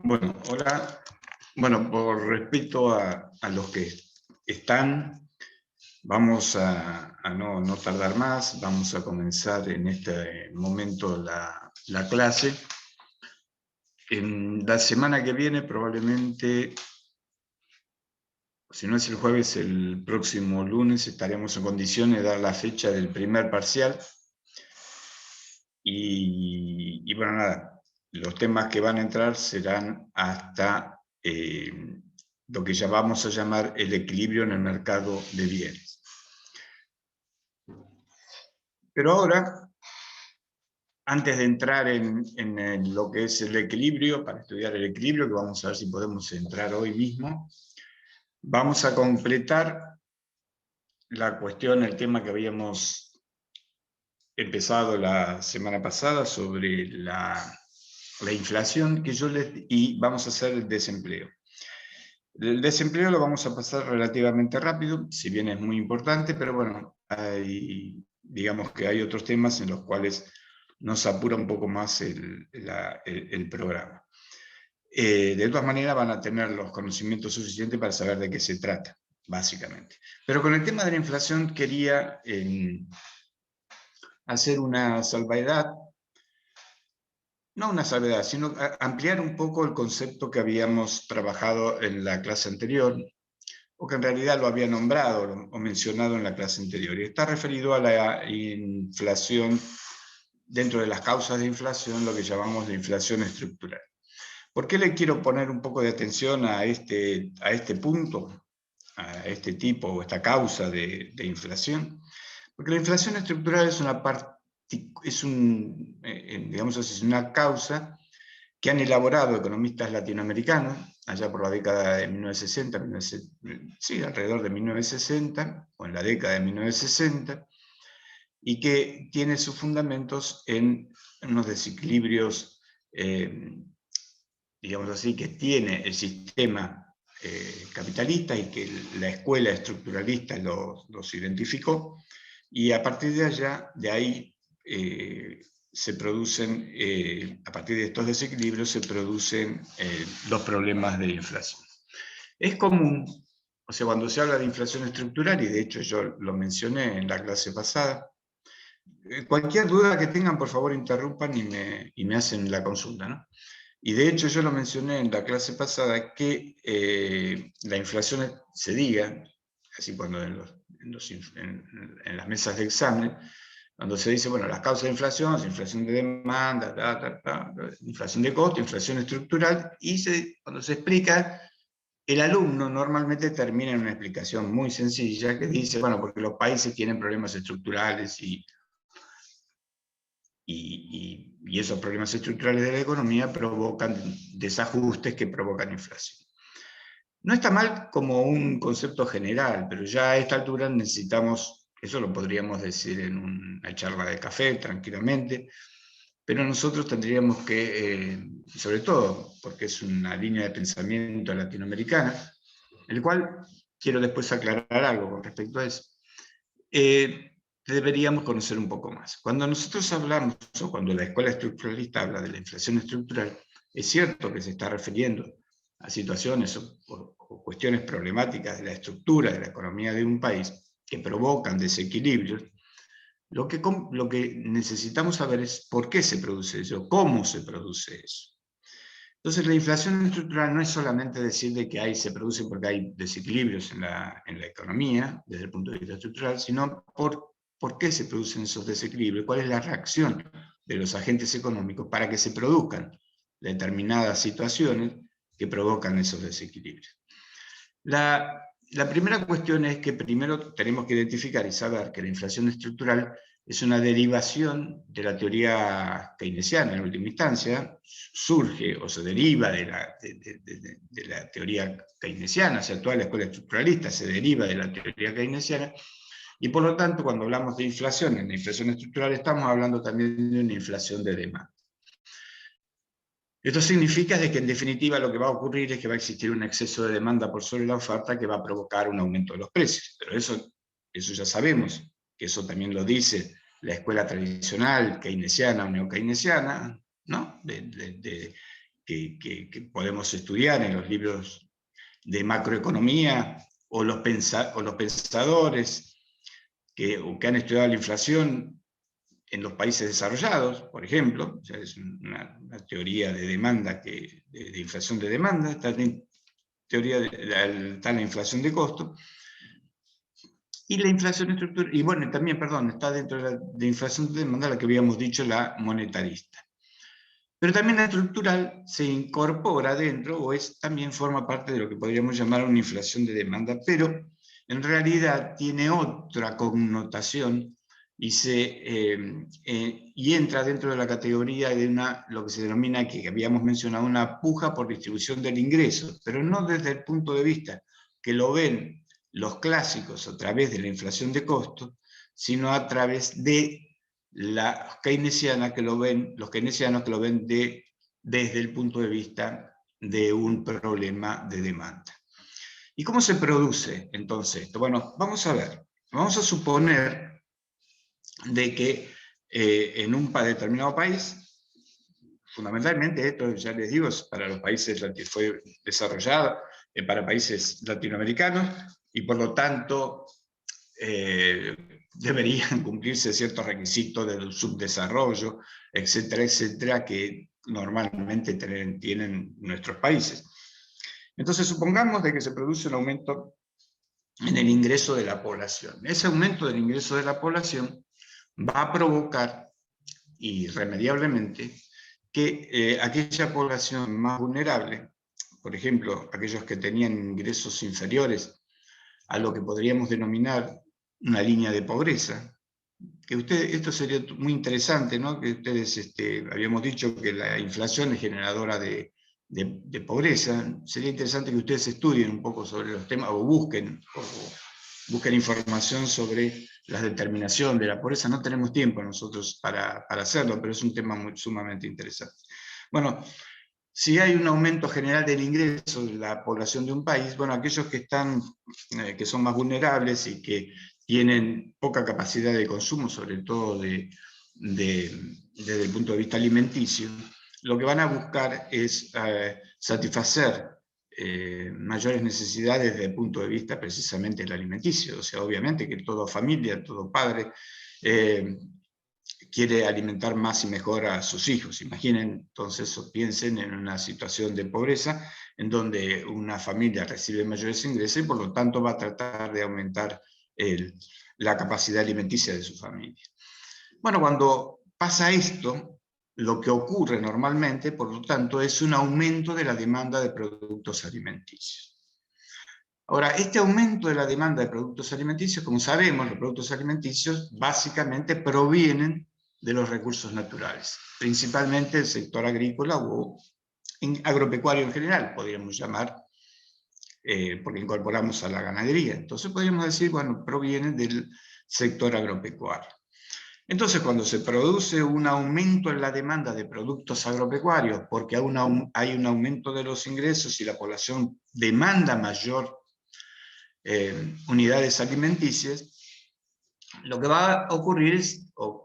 Bueno, hola. Bueno, por respeto a los que están, vamos a no tardar más, vamos a comenzar en este momento la clase. En la semana que viene probablemente, si no es el jueves, el próximo lunes estaremos en condiciones de dar la fecha del primer parcial. Y bueno, nada, los temas que van a entrar serán hasta lo que ya vamos a llamar el equilibrio en el mercado de bienes. Pero ahora, antes de entrar en lo que es el equilibrio, para estudiar el equilibrio, que vamos a ver si podemos entrar hoy mismo, vamos a completar la cuestión, el tema que habíamos empezado la semana pasada sobre la inflación, y vamos a hacer el desempleo. El desempleo lo vamos a pasar relativamente rápido, si bien es muy importante, pero bueno, digamos que hay otros temas en los cuales nos apura un poco más el programa. De todas maneras van a tener los conocimientos suficientes para saber de qué se trata, básicamente. Pero con el tema de la inflación quería hacer una salvedad, no una salvedad, sino ampliar un poco el concepto que habíamos trabajado en la clase anterior, o que en realidad lo había nombrado o mencionado en la clase anterior, y está referido a la inflación, dentro de las causas de inflación, lo que llamamos la inflación estructural. ¿Por qué le quiero poner un poco de atención a este punto, a este tipo o esta causa de inflación? Porque la inflación estructural es una parte, digamos así, es una causa que han elaborado economistas latinoamericanos, allá por la década de 1960, sí, alrededor de 1960, o en la década de 1960, y que tiene sus fundamentos en unos desequilibrios, digamos así, que tiene el sistema capitalista y que la escuela estructuralista los identificó, y a partir de ahí se producen, a partir de estos desequilibrios se producen los problemas de inflación. Es común, o sea, cuando se habla de inflación estructural, y de hecho yo lo mencioné en la clase pasada, cualquier duda que tengan, por favor, interrumpan y me hacen la consulta, ¿no? Y de hecho yo lo mencioné en la clase pasada, que la inflación se diga, así cuando en las mesas de examen, cuando se dice, bueno, las causas de inflación, inflación de demanda, inflación de costo, inflación estructural, y cuando se explica, el alumno normalmente termina en una explicación muy sencilla que dice, bueno, porque los países tienen problemas estructurales y esos problemas estructurales de la economía provocan desajustes que provocan inflación. No está mal como un concepto general, pero ya a esta altura necesitamos, eso lo podríamos decir en una charla de café tranquilamente, pero nosotros tendríamos que, sobre todo porque es una línea de pensamiento latinoamericana, el cual quiero después aclarar algo con respecto a eso, deberíamos conocer un poco más. Cuando nosotros hablamos, o cuando la escuela estructuralista habla de la inflación estructural, es cierto que se está refiriendo a situaciones o cuestiones problemáticas de la estructura de la economía de un país que provocan desequilibrios. Lo que necesitamos saber es por qué se produce eso, cómo se produce eso. Entonces, la inflación estructural no es solamente decir de que se produce porque hay desequilibrios en la economía, desde el punto de vista estructural, sino por qué se producen esos desequilibrios, cuál es la reacción de los agentes económicos para que se produzcan determinadas situaciones que provocan esos desequilibrios. La primera cuestión es que primero tenemos que identificar y saber que la inflación estructural es una derivación de la teoría keynesiana en última instancia, surge o se deriva de la teoría keynesiana, o sea, toda la escuela estructuralista se deriva de la teoría keynesiana, y por lo tanto cuando hablamos de inflación, en la inflación estructural estamos hablando también de una inflación de demanda. Esto significa de que en definitiva lo que va a ocurrir es que va a existir un exceso de demanda por sobre la oferta que va a provocar un aumento de los precios. Pero eso ya sabemos, que eso también lo dice la escuela tradicional keynesiana o neokeynesiana, ¿no? que podemos estudiar en los libros de macroeconomía, o los pensadores que han estudiado la inflación en los países desarrollados, por ejemplo. O sea, es una teoría de demanda, de inflación de demanda, está la inflación de costo, y la inflación estructural, y bueno, también, perdón, está dentro de inflación de demanda la que habíamos dicho, la monetarista. Pero también la estructural se incorpora dentro, o también forma parte de lo que podríamos llamar una inflación de demanda, pero en realidad tiene otra connotación y entra dentro de la categoría de lo que se denomina, que habíamos mencionado, una puja por distribución del ingreso, pero no desde el punto de vista que lo ven los clásicos a través de la inflación de costos, sino a través de los keynesianos que lo ven desde el punto de vista de un problema de demanda. ¿Y cómo se produce entonces esto? Bueno, vamos a ver. Vamos a suponer de que en un determinado país, fundamentalmente esto, ya les digo, es para los países que fue desarrollado, para países latinoamericanos, y por lo tanto deberían cumplirse ciertos requisitos del subdesarrollo, etcétera, etcétera, que normalmente tienen nuestros países. Entonces, supongamos de que se produce un aumento en el ingreso de la población. Ese aumento del ingreso de la población va a provocar, irremediablemente, que aquella población más vulnerable, por ejemplo, aquellos que tenían ingresos inferiores a lo que podríamos denominar una línea de pobreza, que esto sería muy interesante, ¿no? Que ustedes, habíamos dicho que la inflación es generadora de pobreza. Sería interesante que ustedes estudien un poco sobre los temas, o busquen información sobre la determinación de la pobreza. No tenemos tiempo nosotros para hacerlo, pero es un tema sumamente interesante. Bueno, si hay un aumento general del ingreso de la población de un país, bueno, aquellos que son más vulnerables y que tienen poca capacidad de consumo, sobre todo desde el punto de vista alimenticio, lo que van a buscar es satisfacer mayores necesidades desde el punto de vista precisamente del alimenticio. O sea, obviamente que toda familia, todo padre, quiere alimentar más y mejor a sus hijos. Imaginen, entonces, o piensen en una situación de pobreza en donde una familia recibe mayores ingresos y por lo tanto va a tratar de aumentar la capacidad alimenticia de su familia. Bueno, cuando pasa esto, lo que ocurre normalmente, por lo tanto, es un aumento de la demanda de productos alimenticios. Ahora, este aumento de la demanda de productos alimenticios, como sabemos, los productos alimenticios básicamente provienen de los recursos naturales, principalmente del sector agrícola o agropecuario en general, podríamos llamar, porque incorporamos a la ganadería. Entonces podríamos decir, bueno, provienen del sector agropecuario. Entonces, cuando se produce un aumento en la demanda de productos agropecuarios, porque hay un aumento de los ingresos y la población demanda mayor unidades alimenticias, lo que va a ocurrir o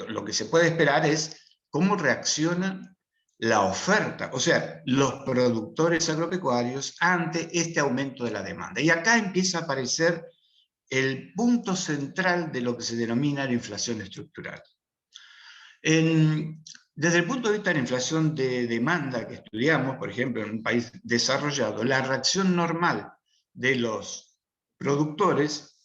lo que se puede esperar es cómo reacciona la oferta, o sea, los productores agropecuarios ante este aumento de la demanda. Y acá empieza a aparecer el punto central de lo que se denomina la inflación estructural. Desde el punto de vista de la inflación de demanda que estudiamos, por ejemplo, en un país desarrollado, la reacción normal de los productores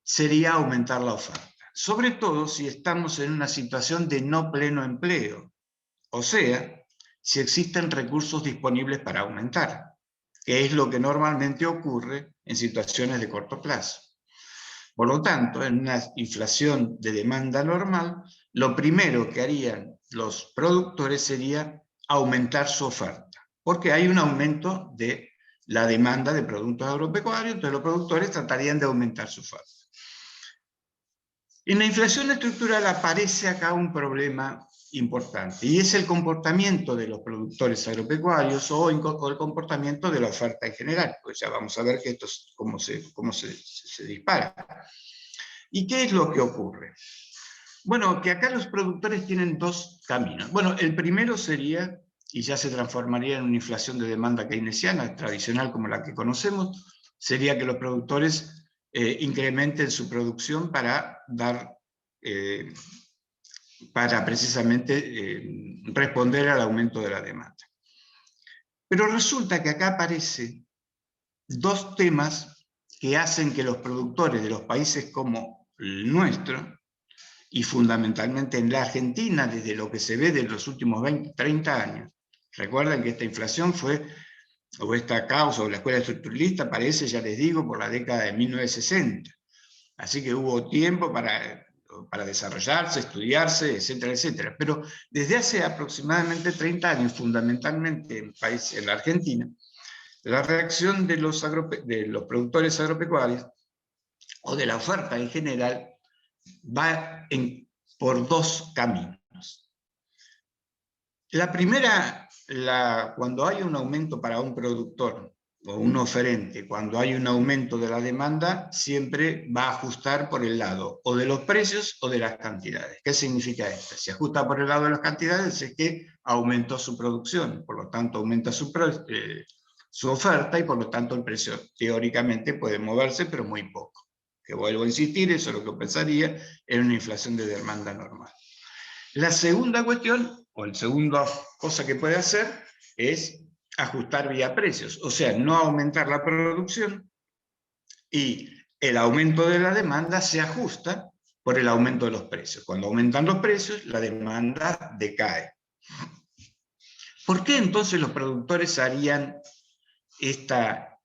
sería aumentar la oferta, sobre todo si estamos en una situación de no pleno empleo, o sea, si existen recursos disponibles para aumentar, que es lo que normalmente ocurre en situaciones de corto plazo. Por lo tanto, en una inflación de demanda normal, lo primero que harían los productores sería aumentar su oferta, porque hay un aumento de la demanda de productos agropecuarios, entonces los productores tratarían de aumentar su oferta. En la inflación estructural aparece acá un problema importante, y es el comportamiento de los productores agropecuarios o el comportamiento de la oferta en general, pues ya vamos a ver que esto es cómo se dispara. ¿Y qué es lo que ocurre? Bueno, que acá los productores tienen dos caminos. Bueno, el primero sería y ya se transformaría en una inflación de demanda keynesiana, tradicional como la que conocemos, sería que los productores incrementen su producción para para precisamente responder al aumento de la demanda. Pero resulta que acá aparecen dos temas que hacen que los productores de los países como el nuestro, y fundamentalmente en la Argentina, desde lo que se ve de los últimos 20, 30 años, recuerden que esta inflación fue, o esta causa, o la escuela estructuralista, aparece, ya les digo, por la década de 1960. Así que hubo tiempo para desarrollarse, estudiarse, etcétera, etcétera. Pero desde hace aproximadamente 30 años, fundamentalmente en la Argentina, la reacción de los productores agropecuarios, o de la oferta en general, va por dos caminos. La primera, cuando hay un aumento para un productor o un oferente, cuando hay un aumento de la demanda, siempre va a ajustar por el lado o de los precios o de las cantidades. ¿Qué significa esto? Si ajusta por el lado de las cantidades es que aumentó su producción, por lo tanto aumenta su oferta y por lo tanto el precio teóricamente puede moverse, pero muy poco. Que vuelvo a insistir, eso es lo que pensaría en una inflación de demanda normal. La segunda cuestión, o la segunda cosa que puede hacer, es ajustar vía precios, o sea, no aumentar la producción y el aumento de la demanda se ajusta por el aumento de los precios. Cuando aumentan los precios, la demanda decae. ¿Por qué entonces los productores harían esta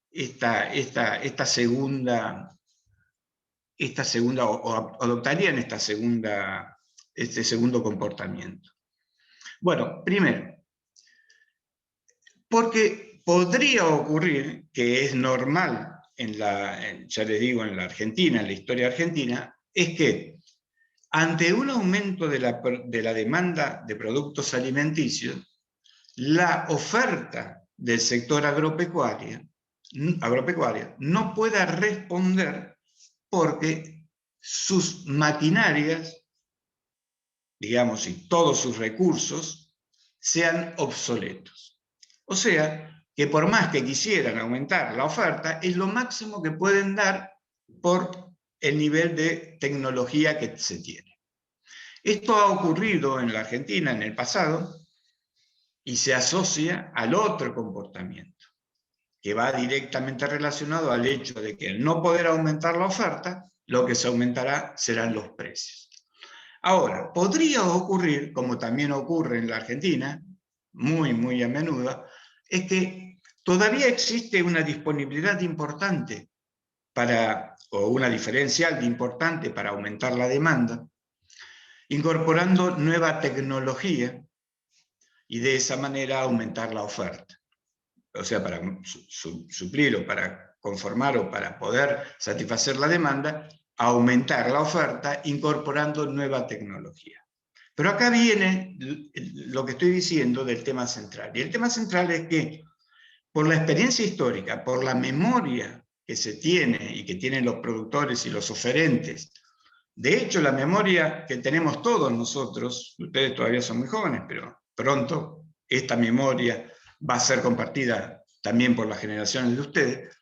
segunda o adoptarían este segundo comportamiento? Bueno, primero, porque podría ocurrir, que es normal ya les digo, en la Argentina, en la historia argentina, es que ante un aumento de la demanda de productos alimenticios, la oferta del sector agropecuario no pueda responder porque sus maquinarias, digamos, y todos sus recursos sean obsoletos. O sea, que por más que quisieran aumentar la oferta, es lo máximo que pueden dar por el nivel de tecnología que se tiene. Esto ha ocurrido en la Argentina en el pasado y se asocia al otro comportamiento, que va directamente relacionado al hecho de que al no poder aumentar la oferta, lo que se aumentará serán los precios. Ahora, podría ocurrir, como también ocurre en la Argentina, muy a menudo, es que todavía existe una disponibilidad importante o una diferencial importante para aumentar la demanda, incorporando nueva tecnología y de esa manera aumentar la oferta. O sea, para suplir o para conformar o para poder satisfacer la demanda, aumentar la oferta incorporando nueva tecnología. Pero acá viene lo que estoy diciendo del tema central. Y el tema central es que, por la experiencia histórica, por la memoria que se tiene y que tienen los productores y los oferentes, de hecho la memoria que tenemos todos nosotros, ustedes todavía son muy jóvenes, pero pronto esta memoria va a ser compartida también por las generaciones de ustedes,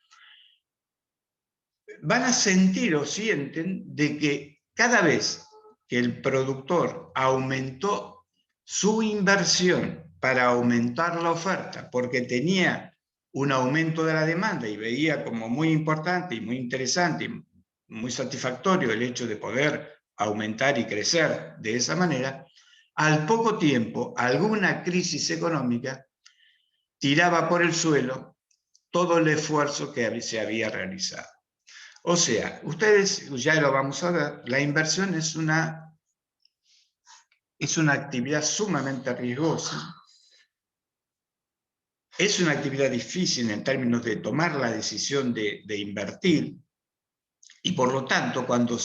van a sentir o sienten de que cada vez que el productor aumentó su inversión para aumentar la oferta, porque tenía un aumento de la demanda y veía como muy importante y muy interesante y muy satisfactorio el hecho de poder aumentar y crecer de esa manera, al poco tiempo alguna crisis económica tiraba por el suelo todo el esfuerzo que se había realizado. O sea, ustedes ya lo vamos a ver, la inversión es una actividad sumamente riesgosa, es una actividad difícil en términos de tomar la decisión de invertir, y por lo tanto, cuando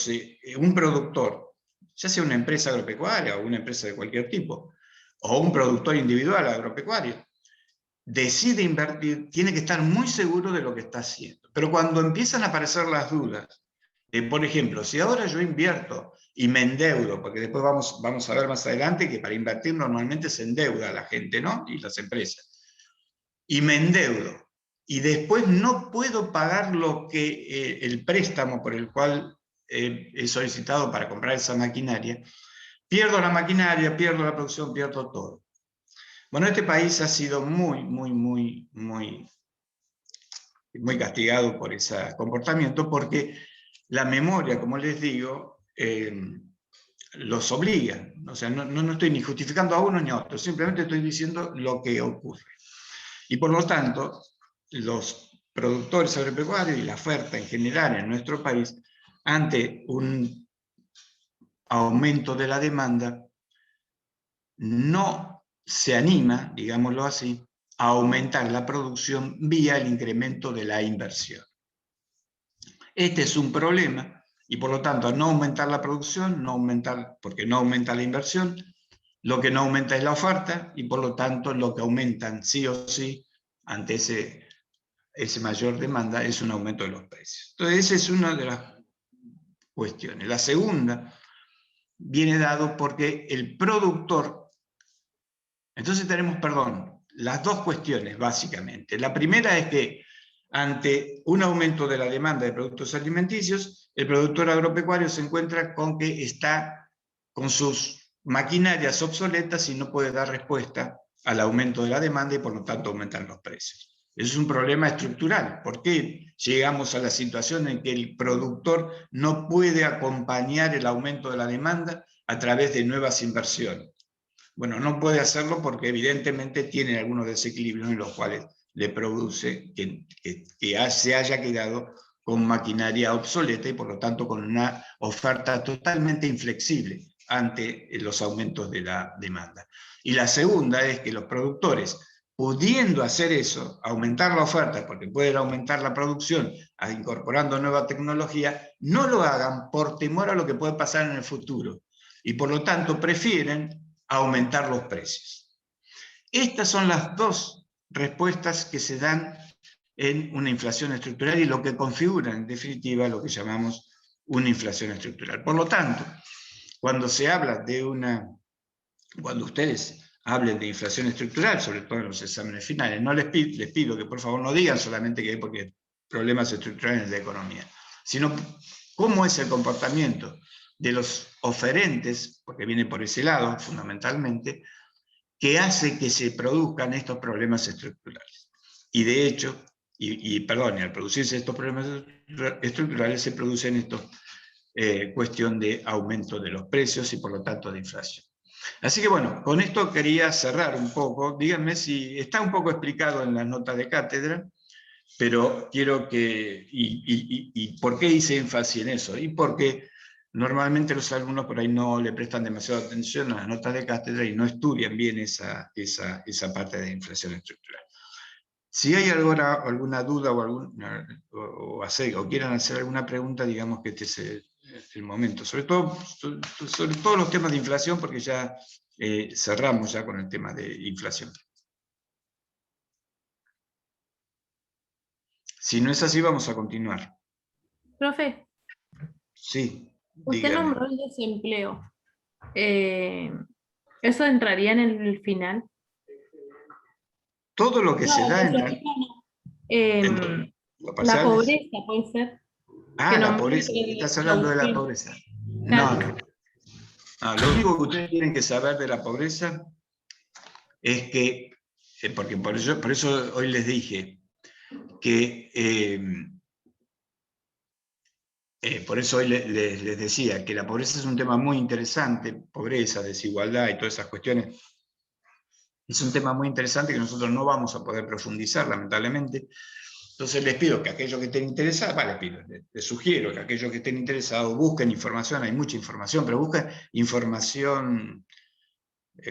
un productor, ya sea una empresa agropecuaria o una empresa de cualquier tipo, o un productor individual agropecuario, decide invertir, tiene que estar muy seguro de lo que está haciendo. Pero cuando empiezan a aparecer las dudas por ejemplo, si ahora yo invierto y me endeudo, porque después vamos a ver más adelante que para invertir normalmente se endeuda la gente, ¿no? Y las empresas. Y me endeudo, y después no puedo pagar lo que el préstamo por el cual he solicitado para comprar esa maquinaria, pierdo la maquinaria, pierdo la producción, pierdo todo. Bueno, este país ha sido muy castigado por ese comportamiento, porque la memoria, como les digo, los obliga. O sea, no estoy ni justificando a uno ni a otro, simplemente estoy diciendo lo que ocurre. Y por lo tanto, los productores agropecuarios y la oferta en general en nuestro país, ante un aumento de la demanda, no se anima, digámoslo así, a aumentar la producción vía el incremento de la inversión. Este es un problema, y por lo tanto, al no aumentar la producción, porque no aumenta la inversión, lo que no aumenta es la oferta, y por lo tanto, lo que aumentan sí o sí, ante esa mayor demanda, es un aumento de los precios. Entonces, esa es una de las cuestiones. La segunda viene dado porque el productor. Entonces tenemos, las dos cuestiones básicamente. La primera es que ante un aumento de la demanda de productos alimenticios, el productor agropecuario se encuentra con que está con sus maquinarias obsoletas y no puede dar respuesta al aumento de la demanda y por lo tanto aumentan los precios. Es un problema estructural. ¿Por qué llegamos a la situación en que el productor no puede acompañar el aumento de la demanda a través de nuevas inversiones? Bueno, no puede hacerlo porque evidentemente tiene algunos desequilibrios en los cuales le produce que se haya quedado con maquinaria obsoleta y por lo tanto con una oferta totalmente inflexible ante los aumentos de la demanda. Y la segunda es que los productores, pudiendo hacer eso, aumentar la oferta, porque pueden aumentar la producción incorporando nueva tecnología, no lo hagan por temor a lo que puede pasar en el futuro. Y por lo tanto prefieren aumentar los precios. Estas son las dos respuestas que se dan en una inflación estructural y lo que configura en definitiva lo que llamamos una inflación estructural. Por lo tanto, cuando se habla cuando ustedes hablen de inflación estructural, sobre todo en los exámenes finales, no les pido que por favor no digan solamente que hay porque problemas estructurales de la economía, sino cómo es el comportamiento de los oferentes, porque viene por ese lado fundamentalmente, que hace que se produzcan estos problemas estructurales. Y de hecho, al producirse estos problemas estructurales se producen estos cuestión de aumento de los precios y por lo tanto de inflación. Así que bueno, con esto quería cerrar un poco. Díganme si está un poco explicado en las notas de cátedra, pero quiero que... ¿Y por qué hice énfasis en eso? Y porque normalmente los alumnos por ahí no le prestan demasiada atención a las notas de cátedra y no estudian bien esa parte de inflación estructural. Si hay alguna duda o quieran hacer alguna pregunta, digamos que este es el momento. Sobre todo los temas de inflación, porque ya cerramos ya con el tema de inflación. Si no es así, vamos a continuar. Profe, Sí, usted dígame. nombró el desempleo. ¿Eso entraría en el final? Todo lo que se da en la pobreza, puede ser. Ah, la pobreza. Estás hablando de la pobreza. No. Lo único que ustedes tienen que saber de la pobreza es que, porque por eso hoy les dije que, por eso hoy les decía que la pobreza es un tema muy interesante, pobreza, desigualdad y todas esas cuestiones. Es un tema muy interesante que nosotros no vamos a poder profundizar, lamentablemente. Entonces les pido que aquellos que estén interesados, les sugiero que aquellos que estén interesados busquen información, hay mucha información, pero busquen información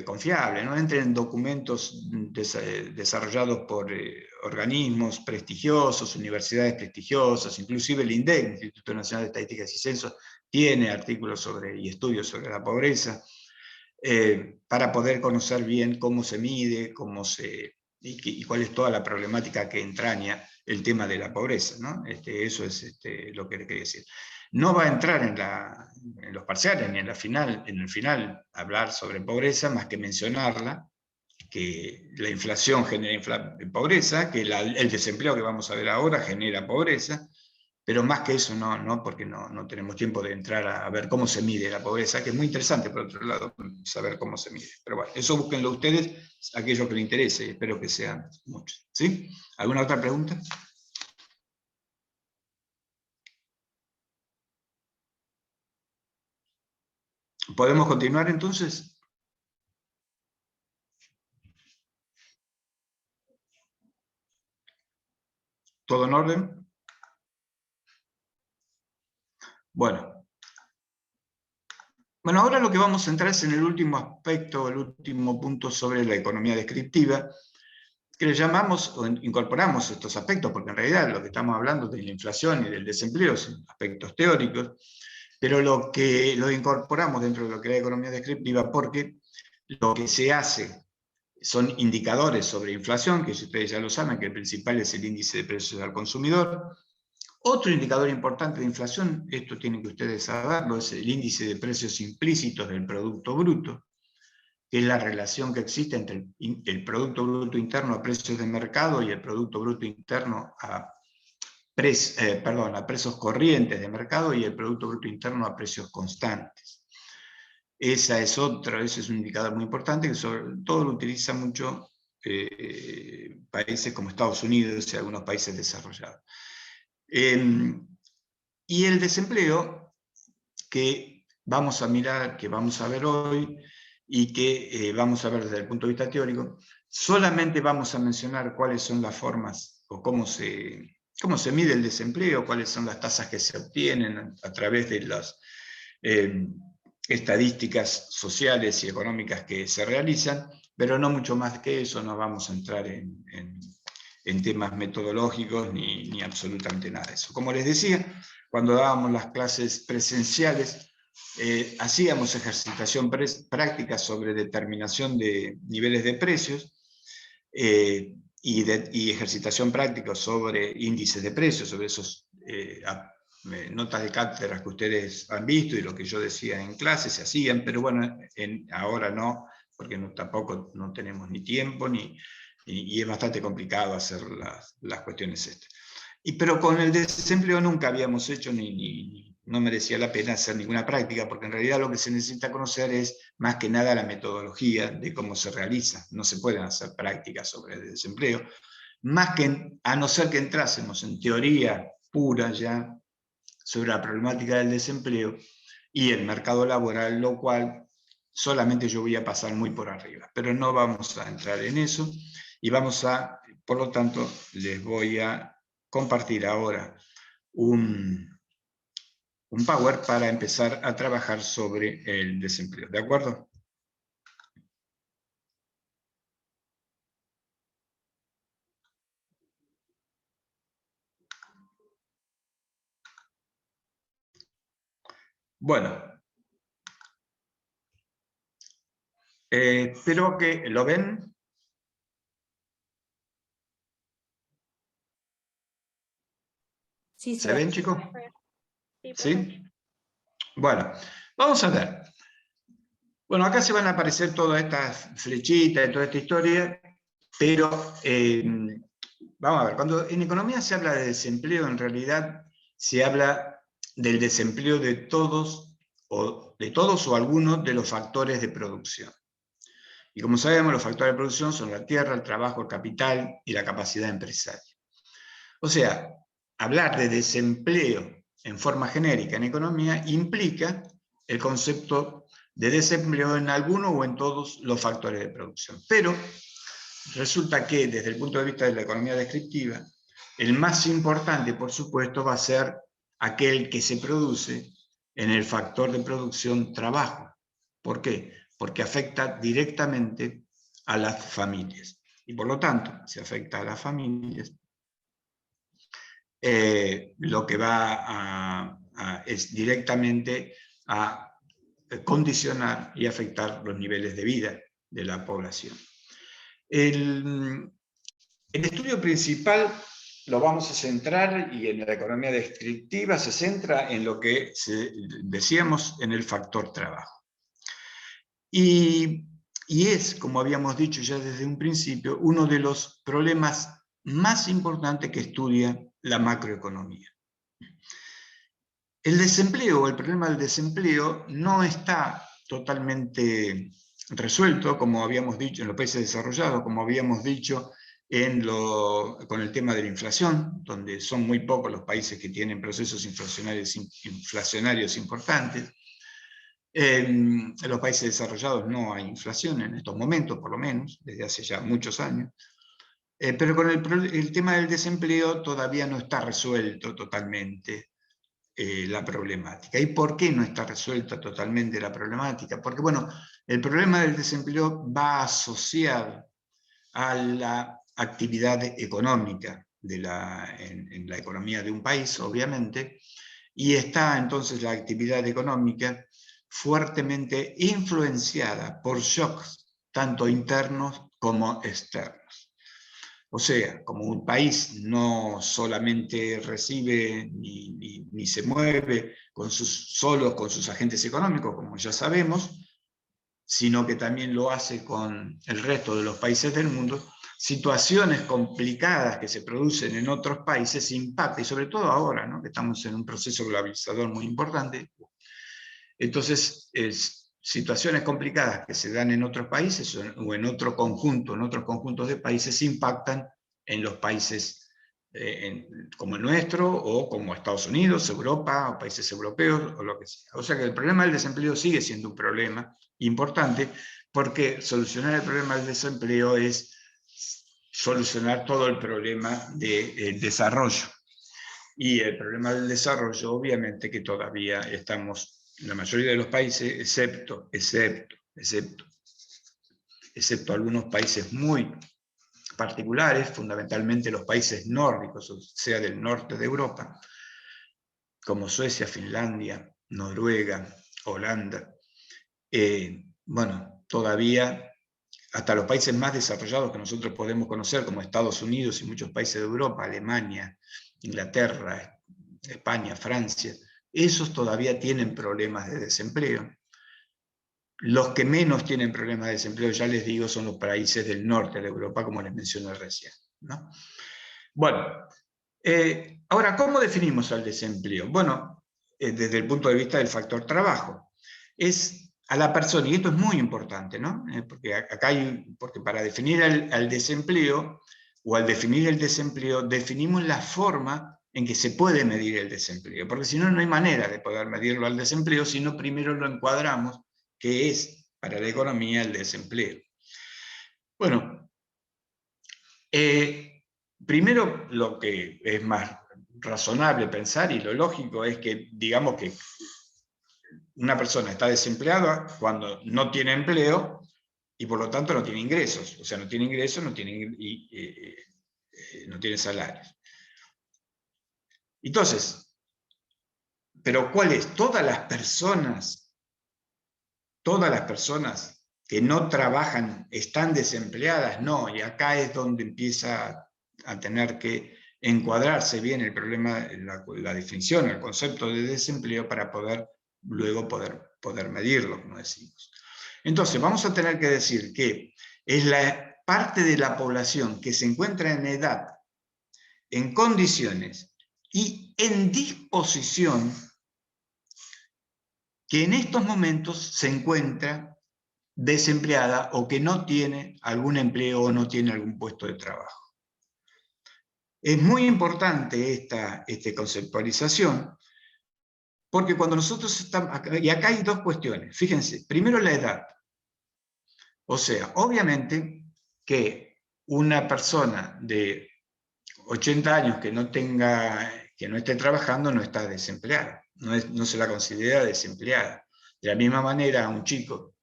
confiable, no entren en documentos desarrollados por organismos prestigiosos, universidades prestigiosas, inclusive el INDEC, Instituto Nacional de Estadísticas y Censos, tiene artículos y estudios sobre la pobreza, para poder conocer bien cómo se mide, y cuál es toda la problemática que entraña el tema de la pobreza, ¿no? Eso es lo que quería decir. No va a entrar en los parciales ni en el final hablar sobre pobreza, más que mencionarla, que la inflación genera pobreza, que el desempleo que vamos a ver ahora genera pobreza, pero más que eso no porque no tenemos tiempo de entrar a ver cómo se mide la pobreza, que es muy interesante por otro lado saber cómo se mide. Pero bueno, eso búsquenlo ustedes, aquello que les interese, y espero que sean muchos. ¿Sí? ¿Alguna otra pregunta? ¿Podemos continuar entonces? ¿Todo en orden? Bueno, ahora lo que vamos a entrar es en el último aspecto, el último punto sobre la economía descriptiva, que le llamamos o incorporamos estos aspectos, porque en realidad lo que estamos hablando de la inflación y del desempleo son aspectos teóricos, pero lo incorporamos dentro de lo que es la economía descriptiva porque lo que se hace son indicadores sobre inflación, que ustedes ya lo saben, que el principal es el índice de precios al consumidor. Otro indicador importante de inflación, esto tienen que ustedes saberlo, es el índice de precios implícitos del Producto Bruto, que es la relación que existe entre el Producto Bruto Interno a precios de mercado y el Producto Bruto Interno a precios corrientes de mercado y el Producto Bruto Interno a precios constantes. Ese es un indicador muy importante que sobre todo lo utilizan mucho países como Estados Unidos y algunos países desarrollados. Y el desempleo, que vamos a mirar, que vamos a ver hoy, y que vamos a ver desde el punto de vista teórico, solamente vamos a mencionar cuáles son las formas o cómo se mide el desempleo, cuáles son las tasas que se obtienen a través de las estadísticas sociales y económicas que se realizan, pero no mucho más que eso, no vamos a entrar en temas metodológicos ni absolutamente nada de eso. Como les decía, cuando dábamos las clases presenciales, hacíamos ejercitación práctica sobre determinación de niveles de precios y ejercitación práctica sobre índices de precios, sobre esos notas de cátedras que ustedes han visto y lo que yo decía en clase se hacían, pero bueno, ahora no, porque tampoco no tenemos ni tiempo y es bastante complicado hacer las cuestiones estas. Pero con el desempleo nunca habíamos hecho no merecía la pena hacer ninguna práctica, porque en realidad lo que se necesita conocer es más que nada la metodología de cómo se realiza. No se pueden hacer prácticas sobre el desempleo, a no ser que entrásemos en teoría pura ya sobre la problemática del desempleo y el mercado laboral, lo cual solamente yo voy a pasar muy por arriba. Pero no vamos a entrar en eso y por lo tanto, les voy a compartir ahora un Power para empezar a trabajar sobre el desempleo. ¿De acuerdo? Bueno. Espero que lo ven. Sí, ¿Se ven, chicos? ¿Sí? Bueno, vamos a ver. Bueno, acá se van a aparecer todas estas flechitas y toda esta historia, pero vamos a ver, cuando en economía se habla de desempleo, en realidad se habla del desempleo de todos o algunos de los factores de producción. Y como sabemos, los factores de producción son la tierra, el trabajo, el capital y la capacidad empresaria. O sea, hablar de desempleo en forma genérica en economía implica el concepto de desempleo en alguno o en todos los factores de producción. Pero resulta que desde el punto de vista de la economía descriptiva, el más importante, por supuesto, va a ser aquel que se produce en el factor de producción trabajo. ¿Por qué? Porque afecta directamente a las familias. Y por lo tanto, si afecta a las familias, lo que va es directamente a condicionar y afectar los niveles de vida de la población. El estudio principal lo vamos a centrar, y en la economía descriptiva se centra en lo que decíamos en el factor trabajo. Y es, como habíamos dicho ya desde un principio, uno de los problemas más importantes que estudia la macroeconomía. El desempleo, el problema del desempleo, no está totalmente resuelto, como habíamos dicho, en los países desarrollados, como habíamos dicho con el tema de la inflación, donde son muy pocos los países que tienen procesos inflacionarios importantes. En los países desarrollados no hay inflación en estos momentos, por lo menos, desde hace ya muchos años. Pero con el tema del desempleo todavía no está resuelto totalmente la problemática. ¿Y por qué no está resuelta totalmente la problemática? Porque, bueno, el problema del desempleo va asociado a la actividad económica en la economía de un país, obviamente, y está entonces la actividad económica fuertemente influenciada por shocks, tanto internos como externos. O sea, como un país no solamente recibe ni se mueve solo con sus agentes económicos, como ya sabemos, sino que también lo hace con el resto de los países del mundo, situaciones complicadas que se producen en otros países impactan, y sobre todo ahora, ¿no?, que estamos en un proceso globalizador muy importante. Entonces, situaciones complicadas que se dan en otros países o en otros conjuntos de países impactan en los países como el nuestro, o como Estados Unidos, Europa, o países europeos, o lo que sea. O sea que el problema del desempleo sigue siendo un problema importante, porque solucionar el problema del desempleo es solucionar todo el problema del desarrollo. Y el problema del desarrollo, obviamente, que todavía estamos, en la mayoría de los países, excepto algunos países muy particulares, fundamentalmente los países nórdicos, o sea, del norte de Europa, como Suecia, Finlandia, Noruega, Holanda. Bueno, todavía hasta los países más desarrollados que nosotros podemos conocer, como Estados Unidos y muchos países de Europa, Alemania, Inglaterra, España, Francia, esos todavía tienen problemas de desempleo. Los que menos tienen problemas de desempleo, ya les digo, son los países del norte de Europa, como les mencioné recién, ¿no? Bueno, ahora, ¿cómo definimos al desempleo? Bueno, desde el punto de vista del factor trabajo. Es a la persona, y esto es muy importante, ¿no? Porque para definir al desempleo, o al definir el desempleo, definimos la forma en que se puede medir el desempleo, porque si no, no hay manera de poder medirlo al desempleo, sino primero lo encuadramos, que es para la economía el desempleo. Bueno, primero lo que es más razonable pensar, y lo lógico, es que digamos que una persona está desempleada cuando no tiene empleo y por lo tanto no tiene ingresos. O sea, no tiene ingresos, no tiene salarios. Entonces, ¿pero cuál es? Todas las personas que no trabajan están desempleadas. No, y acá es donde empieza a tener que encuadrarse bien el problema, la definición, el concepto de desempleo, para luego poder medirlo, como decimos. Entonces, vamos a tener que decir que es la parte de la población que se encuentra en edad, en condiciones y en disposición, que en estos momentos se encuentra desempleada, o que no tiene algún empleo o no tiene algún puesto de trabajo. Es muy importante esta conceptualización, porque cuando nosotros estamos acá, y acá hay dos cuestiones, fíjense, primero la edad. O sea, obviamente que una persona de 80 años que no esté trabajando no está desempleada, no se la considera desempleada. De la misma manera, a un chico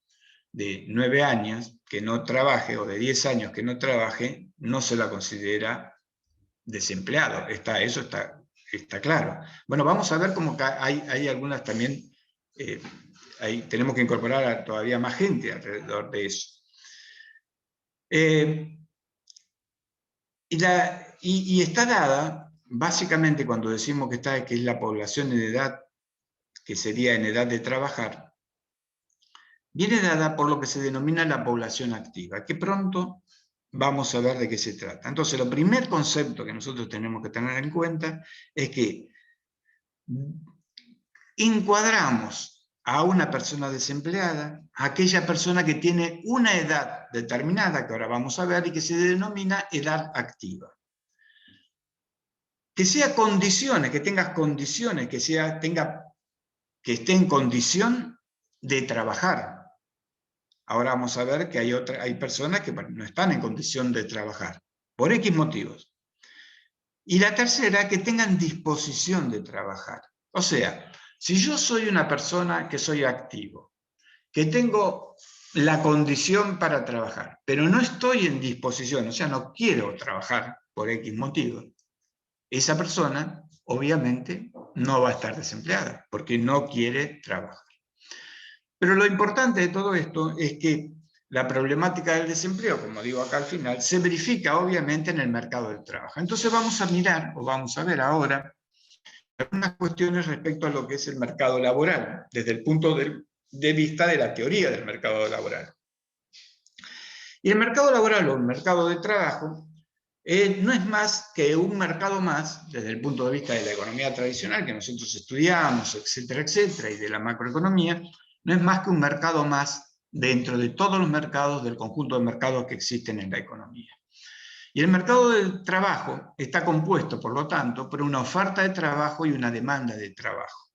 de 9 años que no trabaje, o de 10 años que no trabaje, no se la considera desempleado. Eso está claro. Bueno, vamos a ver cómo hay algunas también, tenemos que incorporar todavía más gente alrededor de eso. y está dada, básicamente cuando decimos que es la población en edad, que sería en edad de trabajar, viene dada por lo que se denomina la población activa, que pronto vamos a ver de qué se trata. Entonces, el primer concepto que nosotros tenemos que tener en cuenta es que encuadramos a una persona desempleada, a aquella persona que tiene una edad determinada, que ahora vamos a ver, y que se denomina edad activa. Que sea condiciones, que tengas condiciones, que esté en condición de trabajar. Ahora vamos a ver que hay personas que no están en condición de trabajar, por X motivos. Y la tercera, que tengan disposición de trabajar. O sea, si yo soy una persona que soy activo, que tengo la condición para trabajar, pero no estoy en disposición, o sea, no quiero trabajar por X motivo, esa persona obviamente no va a estar desempleada, porque no quiere trabajar. Pero lo importante de todo esto es que la problemática del desempleo, como digo acá al final, se verifica obviamente en el mercado del trabajo. Entonces vamos a mirar, o vamos a ver ahora, algunas cuestiones respecto a lo que es el mercado laboral, desde el punto de vista de la teoría del mercado laboral. Y el mercado laboral o el mercado de trabajo no es más que un mercado más, desde el punto de vista de la economía tradicional que nosotros estudiamos, etcétera, y de la macroeconomía, no es más que un mercado más dentro de todos los mercados, del conjunto de mercados que existen en la economía. Y el mercado del trabajo está compuesto, por lo tanto, por una oferta de trabajo y una demanda de trabajo.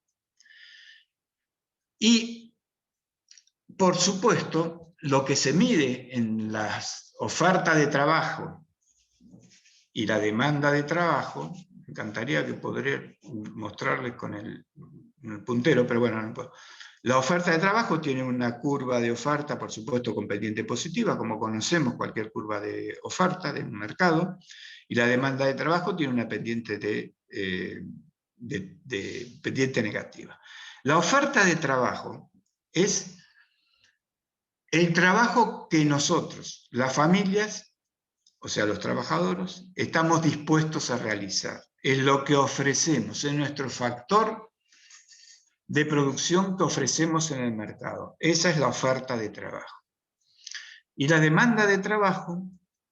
Y, por supuesto, lo que se mide en las ofertas de trabajo y la demanda de trabajo, me encantaría que podría mostrarles con el puntero, pero bueno, no puedo. La oferta de trabajo tiene una curva de oferta, por supuesto, con pendiente positiva, como conocemos cualquier curva de oferta de un mercado, y la demanda de trabajo tiene una pendiente pendiente negativa. La oferta de trabajo es el trabajo que nosotros, las familias, o sea, los trabajadores, estamos dispuestos a realizar. Es lo que ofrecemos, es nuestro factor de producción que ofrecemos en el mercado. Esa es la oferta de trabajo. Y la demanda de trabajo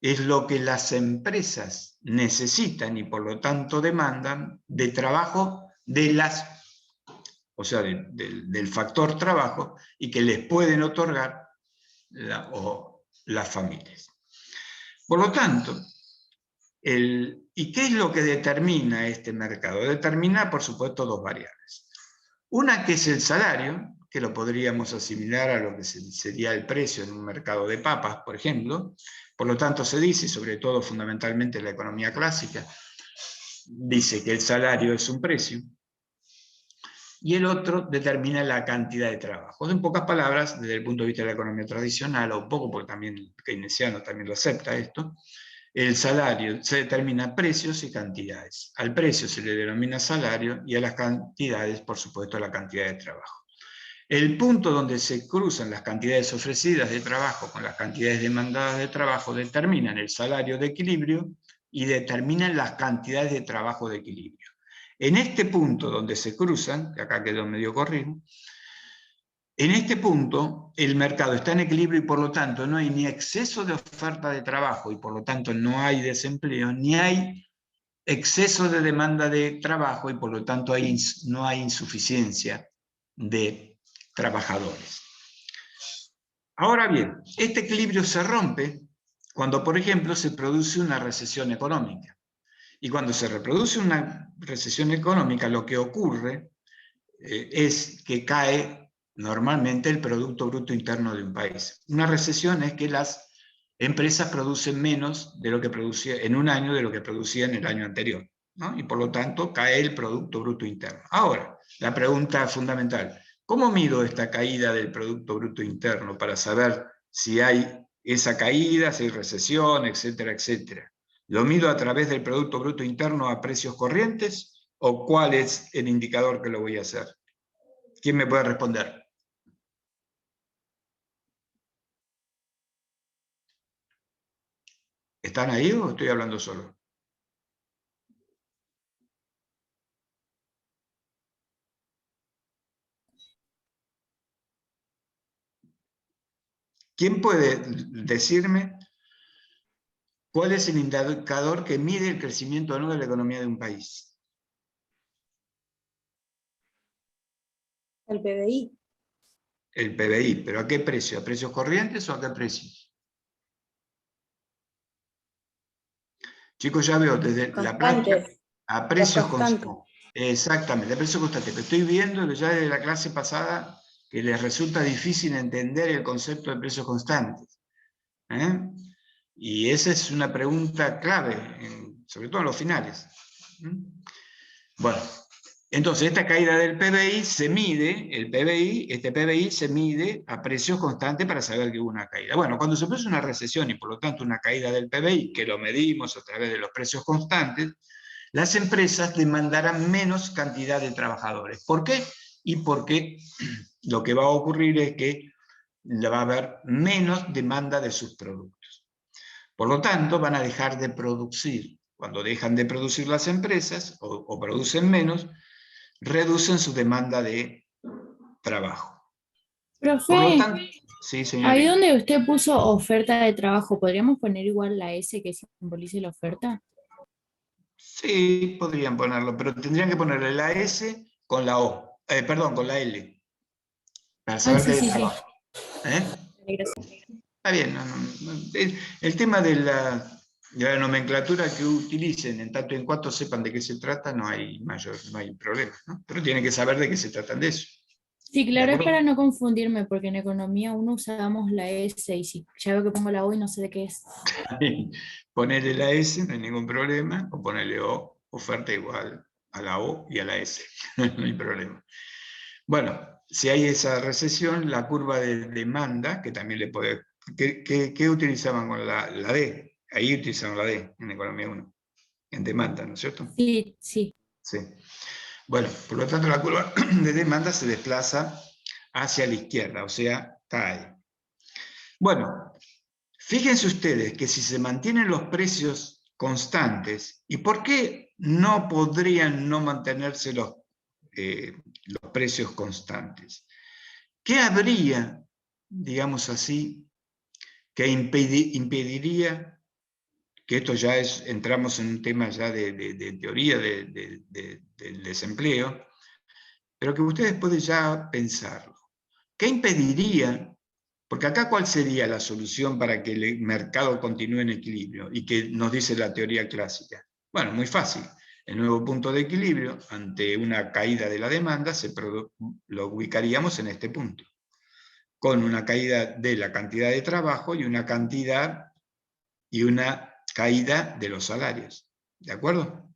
es lo que las empresas necesitan y por lo tanto demandan de trabajo o sea, del factor trabajo y que les pueden otorgar las familias. Por lo tanto, ¿y qué es lo que determina este mercado? Determina, por supuesto, dos variables. Una que es el salario, que lo podríamos asimilar a lo que sería el precio en un mercado de papas, por ejemplo. Por lo tanto, se dice, sobre todo fundamentalmente en la economía clásica, dice que el salario es un precio, y el otro determina la cantidad de trabajo. En pocas palabras, desde el punto de vista de la economía tradicional, o un poco porque también el keynesiano también lo acepta esto, el salario se determina precios y cantidades. Al precio se le denomina salario y a las cantidades, por supuesto, la cantidad de trabajo. El punto donde se cruzan las cantidades ofrecidas de trabajo con las cantidades demandadas de trabajo determinan el salario de equilibrio y determinan las cantidades de trabajo de equilibrio. En este punto donde se cruzan, que acá quedó medio corrido, en este punto el mercado está en equilibrio y por lo tanto no hay ni exceso de oferta de trabajo y por lo tanto no hay desempleo, ni hay exceso de demanda de trabajo y por lo tanto no hay insuficiencia de trabajadores. Ahora bien, este equilibrio se rompe cuando, por ejemplo, se produce una recesión económica. Y cuando se reproduce una recesión económica, lo que ocurre es que cae normalmente el Producto Bruto Interno de un país. Una recesión es que las empresas producen menos de lo que producían en un año de lo que producían en el año anterior, ¿no? Y por lo tanto cae el Producto Bruto Interno. Ahora, la pregunta fundamental, ¿cómo mido esta caída del Producto Bruto Interno para saber si hay esa caída, si hay recesión, etcétera, etcétera? ¿Lo mido a través del Producto Bruto Interno a precios corrientes o cuál es el indicador que lo voy a hacer? ¿Quién me puede responder? ¿Están ahí o estoy hablando solo? ¿Quién puede decirme cuál es el indicador que mide el crecimiento anual de la economía de un país? El PBI. El PBI, ¿pero a qué precio? ¿A precios corrientes o a qué precios? Chicos, ya veo desde la práctica Constantes. a Los precios constantes. constantes. Exactamente, a precios constantes. Pero estoy viendo ya desde la clase pasada que les resulta difícil entender el concepto de precios constantes. Y esa es una pregunta clave, sobre todo en los finales. Bueno, entonces esta caída del PBI se mide, este PBI se mide a precios constantes para saber que hubo una caída. Bueno, cuando se produce una recesión y por lo tanto una caída del PBI, que lo medimos a través de los precios constantes, las empresas demandarán menos cantidad de trabajadores. ¿Por qué? Y porque lo que va a ocurrir es que va a haber menos demanda de sus productos. Por lo tanto, van a dejar de producir. Cuando dejan de producir las empresas, o producen menos, reducen su demanda de trabajo. Por lo Profe, tanto, sí, ahí señorita. donde usted puso oferta de trabajo, ¿podríamos poner igual la S que simbolice la oferta? Sí, podrían ponerlo, pero tendrían que ponerle la S con la O, perdón, con la L, para Ah, saber que sí, hay sí, sí. trabajo. ¿Eh? Gracias. Está bien, el tema de la nomenclatura que utilicen, en tanto en cuanto sepan de qué se trata, no hay problema, ¿no? Pero tienen que saber de qué se tratan de eso. Sí, ¿De claro, es acuerdo? para no confundirme, porque en economía uno usamos la S y si ya veo que pongo la O y no sé de qué es. Ponerle la S, no hay ningún problema, o ponerle O, oferta igual a la O y a la S, no hay problema. Bueno, si hay esa recesión, la curva de demanda, que también le puede... ¿Qué utilizaban con la D? Ahí utilizaban la D en Economía 1, en demanda, ¿no es cierto? Sí, sí. Sí. Bueno, por lo tanto la curva de demanda se desplaza hacia la izquierda, o sea, cae. Bueno, fíjense ustedes que si se mantienen los precios constantes, ¿y por qué no podrían no mantenerse los precios constantes? ¿Qué habría, digamos así, que impediría, que esto ya es, entramos en un tema ya de teoría del desempleo, pero que ustedes pueden ya pensarlo? ¿Qué impediría? Porque acá, ¿cuál sería la solución para que el mercado continúe en equilibrio? Y que nos dice la teoría clásica. Bueno, muy fácil. El nuevo punto de equilibrio, ante una caída de la demanda, lo ubicaríamos en este punto, con una caída de la cantidad de trabajo y una caída de los salarios. ¿De acuerdo?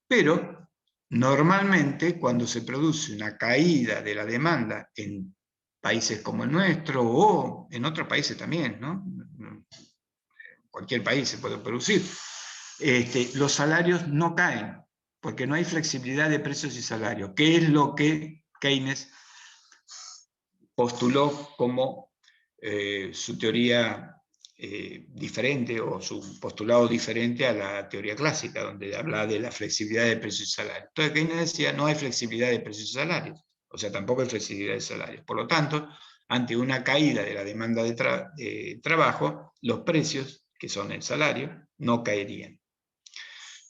Pero, normalmente, cuando se produce una caída de la demanda en países como el nuestro, o en otros países también, ¿no? En cualquier país se puede producir, los salarios no caen, porque no hay flexibilidad de precios y salarios, que es lo que Keynes postuló como su teoría diferente, o su postulado diferente a la teoría clásica, donde habla de la flexibilidad de precios y salarios. Entonces Keynes decía, no hay flexibilidad de precios y salarios, o sea, tampoco hay flexibilidad de salarios. Por lo tanto, ante una caída de la demanda de trabajo, los precios, que son el salario, no caerían.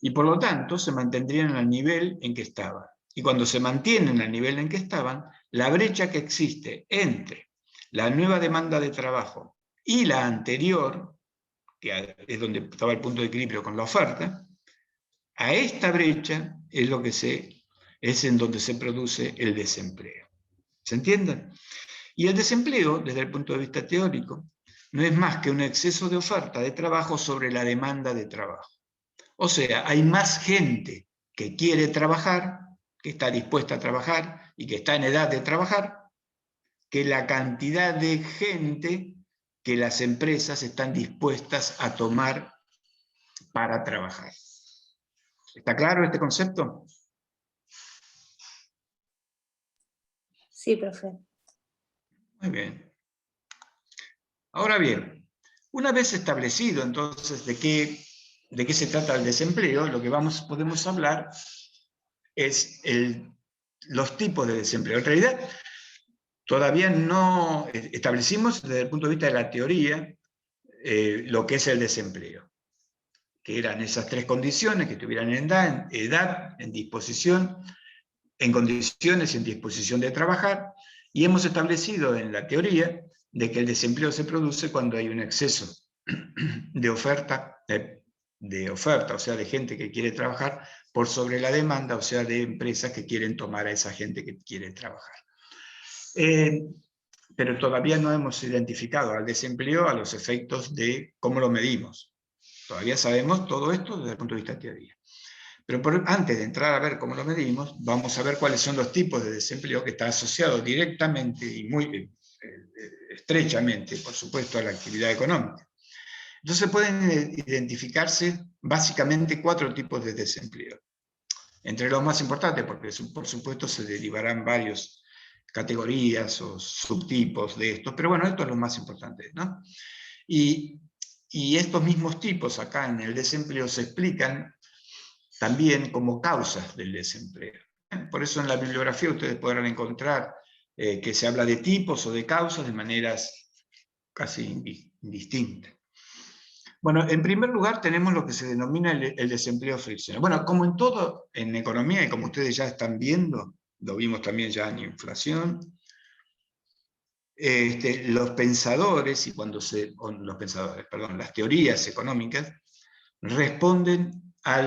Y por lo tanto, se mantendrían al nivel en que estaban. Y cuando se mantienen al nivel en que estaban, la brecha que existe entre la nueva demanda de trabajo y la anterior, que es donde estaba el punto de equilibrio con la oferta, a esta brecha es en donde se produce el desempleo. ¿Se entiende? Y el desempleo, desde el punto de vista teórico, no es más que un exceso de oferta de trabajo sobre la demanda de trabajo. O sea, hay más gente que quiere trabajar, que está dispuesta a trabajar y que está en edad de trabajar, que la cantidad de gente que las empresas están dispuestas a tomar para trabajar. ¿Está claro este concepto? Sí, profe. Muy bien. Ahora bien, una vez establecido entonces de qué se trata el desempleo, lo que podemos hablar es los tipos de desempleo. En realidad, todavía no establecimos desde el punto de vista de la teoría lo que es el desempleo, que eran esas tres condiciones: que tuvieran edad, en disposición, en condiciones y en disposición de trabajar, y hemos establecido en la teoría de que el desempleo se produce cuando hay un exceso de oferta, o sea, de gente que quiere trabajar, por sobre la demanda, o sea, de empresas que quieren tomar a esa gente que quiere trabajar. Pero todavía no hemos identificado al desempleo a los efectos de cómo lo medimos. Todavía sabemos todo esto desde el punto de vista de teoría. Pero antes de entrar a ver cómo lo medimos, vamos a ver cuáles son los tipos de desempleo que está asociado directamente y muy estrechamente, por supuesto, a la actividad económica. Entonces pueden identificarse básicamente 4 tipos de desempleo. Entre los más importantes, porque por supuesto se derivarán varias categorías o subtipos de esto, pero bueno, esto es lo más importante, ¿no? Y estos mismos tipos acá en el desempleo se explican también como causas del desempleo. Por eso en la bibliografía ustedes podrán encontrar que se habla de tipos o de causas de maneras casi indistintas. Bueno, en primer lugar tenemos lo que se denomina el desempleo friccional. Bueno, como en todo en economía, y como ustedes ya están viendo, lo vimos también ya en inflación, los pensadores, las teorías económicas, responden a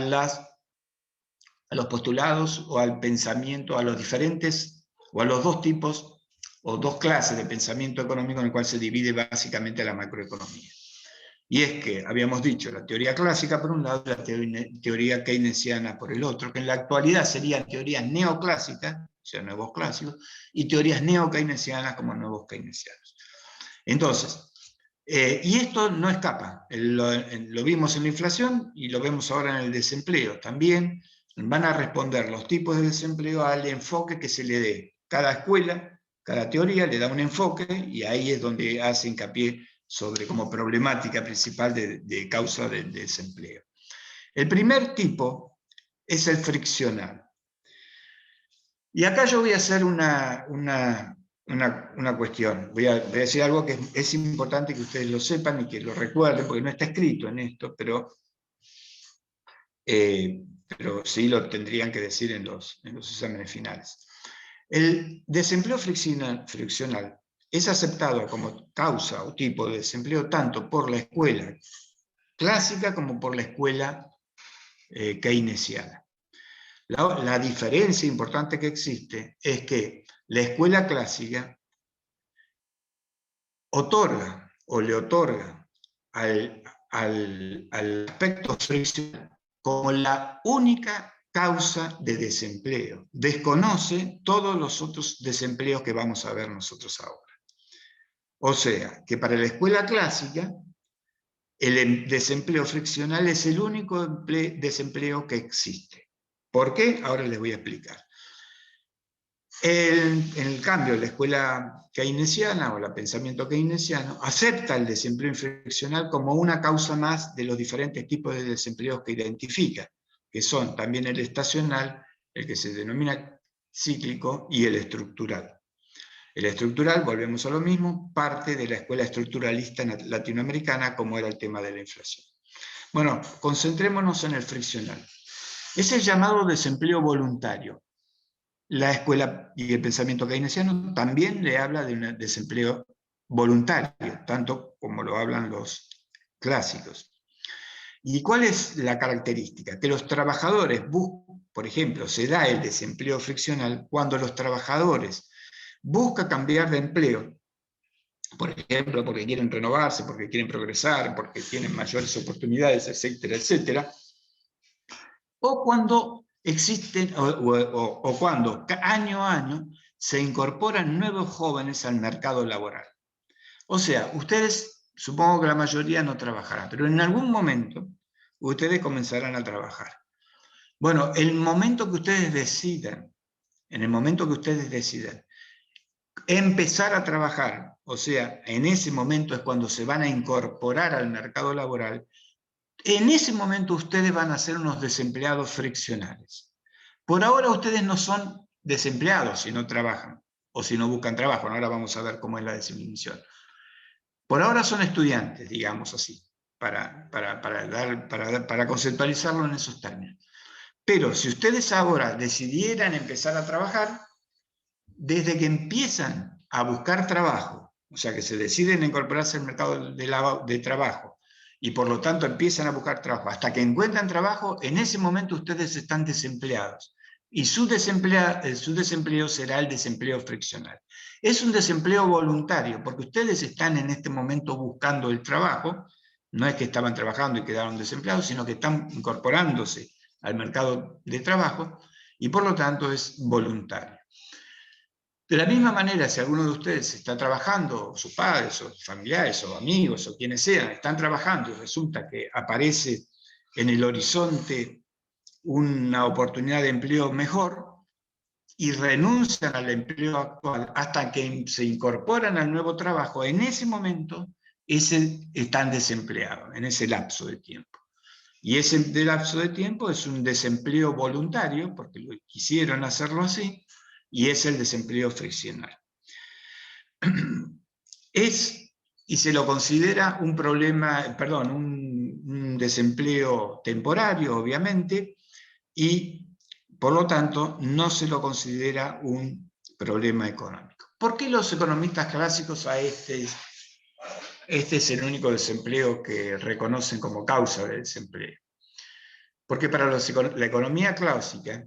los postulados o al pensamiento, a los diferentes, o a los dos tipos, o dos clases de pensamiento económico en el cual se divide básicamente la macroeconomía. Y es que, habíamos dicho, la teoría clásica por un lado y la teoría keynesiana por el otro, que en la actualidad serían teorías neoclásicas, o sea, nuevos clásicos, y teorías neokeynesianas como nuevos keynesianos. Entonces, y esto no escapa, lo vimos en la inflación y lo vemos ahora en el desempleo. También van a responder los tipos de desempleo al enfoque que se le dé. Cada escuela, cada teoría le da un enfoque y ahí es donde hace hincapié sobre como problemática principal de causa del desempleo. El primer tipo es el friccional. Y acá yo voy a hacer una cuestión. Voy a decir algo que es importante que ustedes lo sepan y que lo recuerden, porque no está escrito en esto, pero sí lo tendrían que decir en los exámenes finales. El desempleo friccional es aceptado como causa o tipo de desempleo tanto por la escuela clásica como por la escuela keynesiana. La diferencia importante que existe es que la escuela clásica otorga o le otorga al aspecto friccional como la única causa de desempleo. Desconoce todos los otros desempleos que vamos a ver nosotros ahora. O sea, que para la escuela clásica, el desempleo friccional es el único desempleo que existe. ¿Por qué? Ahora les voy a explicar. En el cambio, la escuela keynesiana o el pensamiento keynesiano acepta el desempleo friccional como una causa más de los diferentes tipos de desempleos que identifica, que son también el estacional, el que se denomina cíclico, y el estructural. El estructural, volvemos a lo mismo, parte de la escuela estructuralista latinoamericana, como era el tema de la inflación. Bueno, concentrémonos en el friccional. Es el llamado desempleo voluntario. La escuela y el pensamiento keynesiano también le habla de un desempleo voluntario, tanto como lo hablan los clásicos. ¿Y cuál es la característica? Que los trabajadores buscan, por ejemplo, se da el desempleo friccional cuando los trabajadores buscan cambiar de empleo, por ejemplo, porque quieren renovarse, porque quieren progresar, porque tienen mayores oportunidades, etcétera, etcétera, o cuando existen, o cuando año a año se incorporan nuevos jóvenes al mercado laboral. O sea, ustedes, supongo que la mayoría no trabajarán, pero en algún momento ustedes comenzarán a trabajar. Bueno, el momento que ustedes decidan, empezar a trabajar, o sea, en ese momento es cuando se van a incorporar al mercado laboral, en ese momento ustedes van a ser unos desempleados friccionales. Por ahora ustedes no son desempleados si no trabajan, o si no buscan trabajo. Ahora vamos a ver cómo es la definición. Por ahora son estudiantes, digamos así, para conceptualizarlo en esos términos. Pero si ustedes ahora decidieran empezar a trabajar, desde que empiezan a buscar trabajo, o sea, que se deciden incorporarse al mercado de trabajo, y por lo tanto empiezan a buscar trabajo, hasta que encuentran trabajo, en ese momento ustedes están desempleados. Y su desempleo será el desempleo friccional. Es un desempleo voluntario, porque ustedes están en este momento buscando el trabajo, no es que estaban trabajando y quedaron desempleados, sino que están incorporándose al mercado de trabajo, y por lo tanto es voluntario. De la misma manera, si alguno de ustedes está trabajando, sus padres, o familiares, o amigos, o quienes sean, están trabajando y resulta que aparece en el horizonte una oportunidad de empleo mejor y renuncian al empleo actual hasta que se incorporan al nuevo trabajo, en ese momento están desempleados, en ese lapso de tiempo. Y ese lapso de tiempo es un desempleo voluntario, porque quisieron hacerlo así, y es el desempleo friccional. Y se lo considera un problema, perdón, un desempleo temporario, obviamente, y por lo tanto no se lo considera un problema económico. ¿Por qué los economistas clásicos a este es el único desempleo que reconocen como causa del desempleo? Porque para la economía clásica,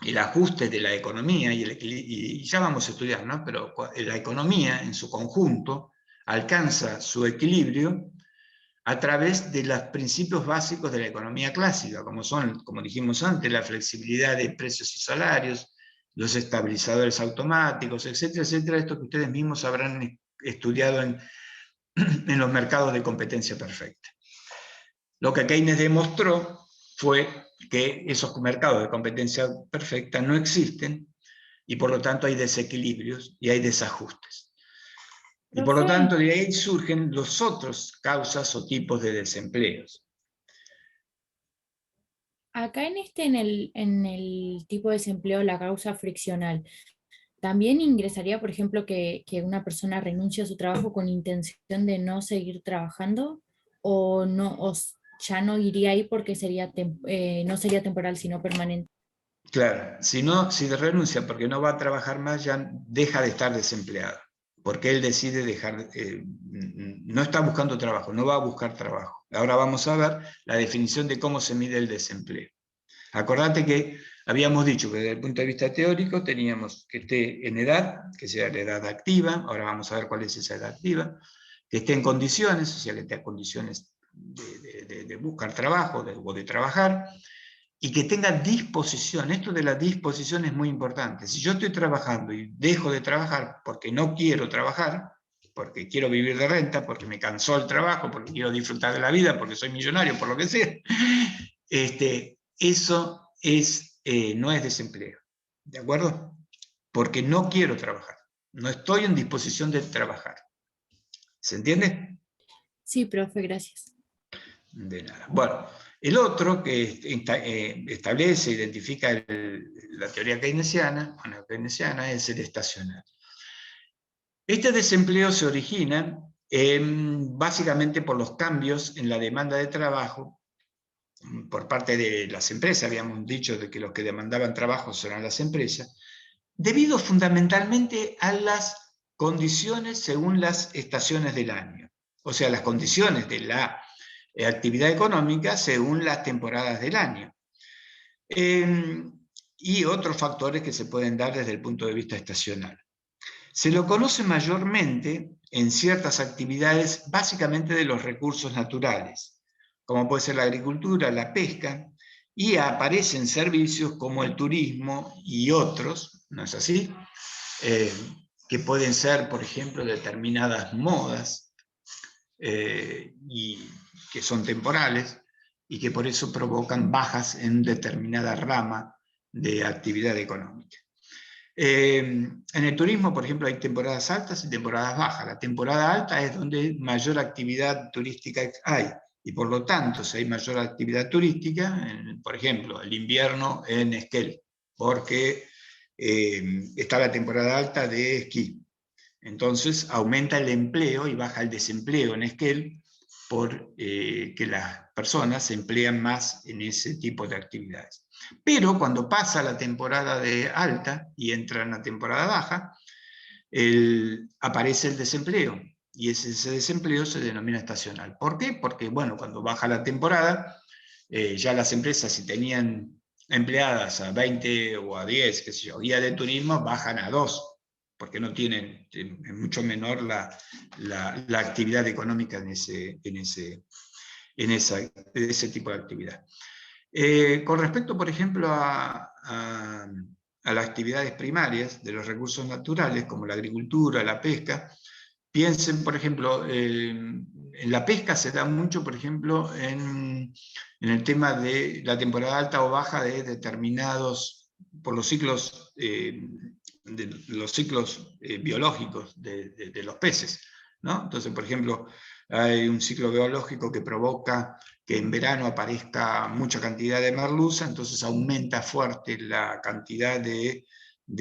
el ajuste de la economía, y ya vamos a estudiar, ¿no? Pero la economía en su conjunto alcanza su equilibrio a través de los principios básicos de la economía clásica, como son, como dijimos antes, la flexibilidad de precios y salarios, los estabilizadores automáticos, etcétera, etcétera, esto que ustedes mismos habrán estudiado en los mercados de competencia perfecta. Lo que Keynes demostró fue que esos mercados de competencia perfecta no existen y por lo tanto hay desequilibrios y hay desajustes. Y por lo tanto de ahí surgen los otros causas o tipos de desempleos. Acá en el tipo de desempleo, la causa friccional, ¿también ingresaría, por ejemplo, que una persona renuncie a su trabajo con intención de no seguir trabajando? ¿O no, ya no iría ahí porque no sería temporal, sino permanente? Claro, si renuncia porque no va a trabajar más, ya deja de estar desempleado, porque él decide dejar, no está buscando trabajo, no va a buscar trabajo. Ahora vamos a ver la definición de cómo se mide el desempleo. Acordate que habíamos dicho que desde el punto de vista teórico teníamos que esté en edad, que sea la edad activa, ahora vamos a ver cuál es esa edad activa, que esté en condiciones, o sea, que esté en condiciones de buscar trabajo o de trabajar, y que tenga disposición. Esto de la disposición es muy importante. Si yo estoy trabajando y dejo de trabajar porque no quiero trabajar, porque quiero vivir de renta, porque me cansó el trabajo, porque quiero disfrutar de la vida, porque soy millonario, por lo que sea, eso no es desempleo. ¿De acuerdo? Porque no quiero trabajar. No estoy en disposición de trabajar. ¿Se entiende? Sí, profe, gracias. De nada. Bueno, el otro que establece, identifica la teoría keynesiana, es el estacional. Este desempleo se origina básicamente por los cambios en la demanda de trabajo por parte de las empresas. Habíamos dicho de que los que demandaban trabajo eran las empresas, debido fundamentalmente a las condiciones según las estaciones del año. O sea, las condiciones de la actividad económica según las temporadas del año. Y otros factores que se pueden dar desde el punto de vista estacional. Se lo conoce mayormente en ciertas actividades, básicamente de los recursos naturales, como puede ser la agricultura, la pesca, y aparecen servicios como el turismo y otros, ¿no es así? Que pueden ser, por ejemplo, determinadas modas, y que son temporales, y que por eso provocan bajas en determinada rama de actividad económica. En el turismo, por ejemplo, hay temporadas altas y temporadas bajas. La temporada alta es donde mayor actividad turística hay, y por lo tanto, si hay mayor actividad turística, por ejemplo, el invierno en Esquel, porque está la temporada alta de esquí. Entonces aumenta el empleo y baja el desempleo en Esquel, por que las personas se emplean más en ese tipo de actividades. Pero cuando pasa la temporada de alta y entra en la temporada baja, aparece el desempleo, y ese desempleo se denomina estacional. ¿Por qué? Porque, bueno, cuando baja la temporada, ya las empresas, si tenían empleadas a 20 o a 10, qué sé yo, guías de turismo, bajan a 2, porque no tienen, es mucho menor la actividad económica en ese tipo de actividad. Con respecto, por ejemplo, a las actividades primarias de los recursos naturales, como la agricultura, la pesca, piensen, por ejemplo, en la pesca se da mucho, por ejemplo, en el tema de la temporada alta o baja de determinados, por los ciclos, biológicos de los peces, ¿no? Entonces, por ejemplo, hay un ciclo biológico que provoca que en verano aparezca mucha cantidad de merluza, entonces aumenta fuerte la cantidad de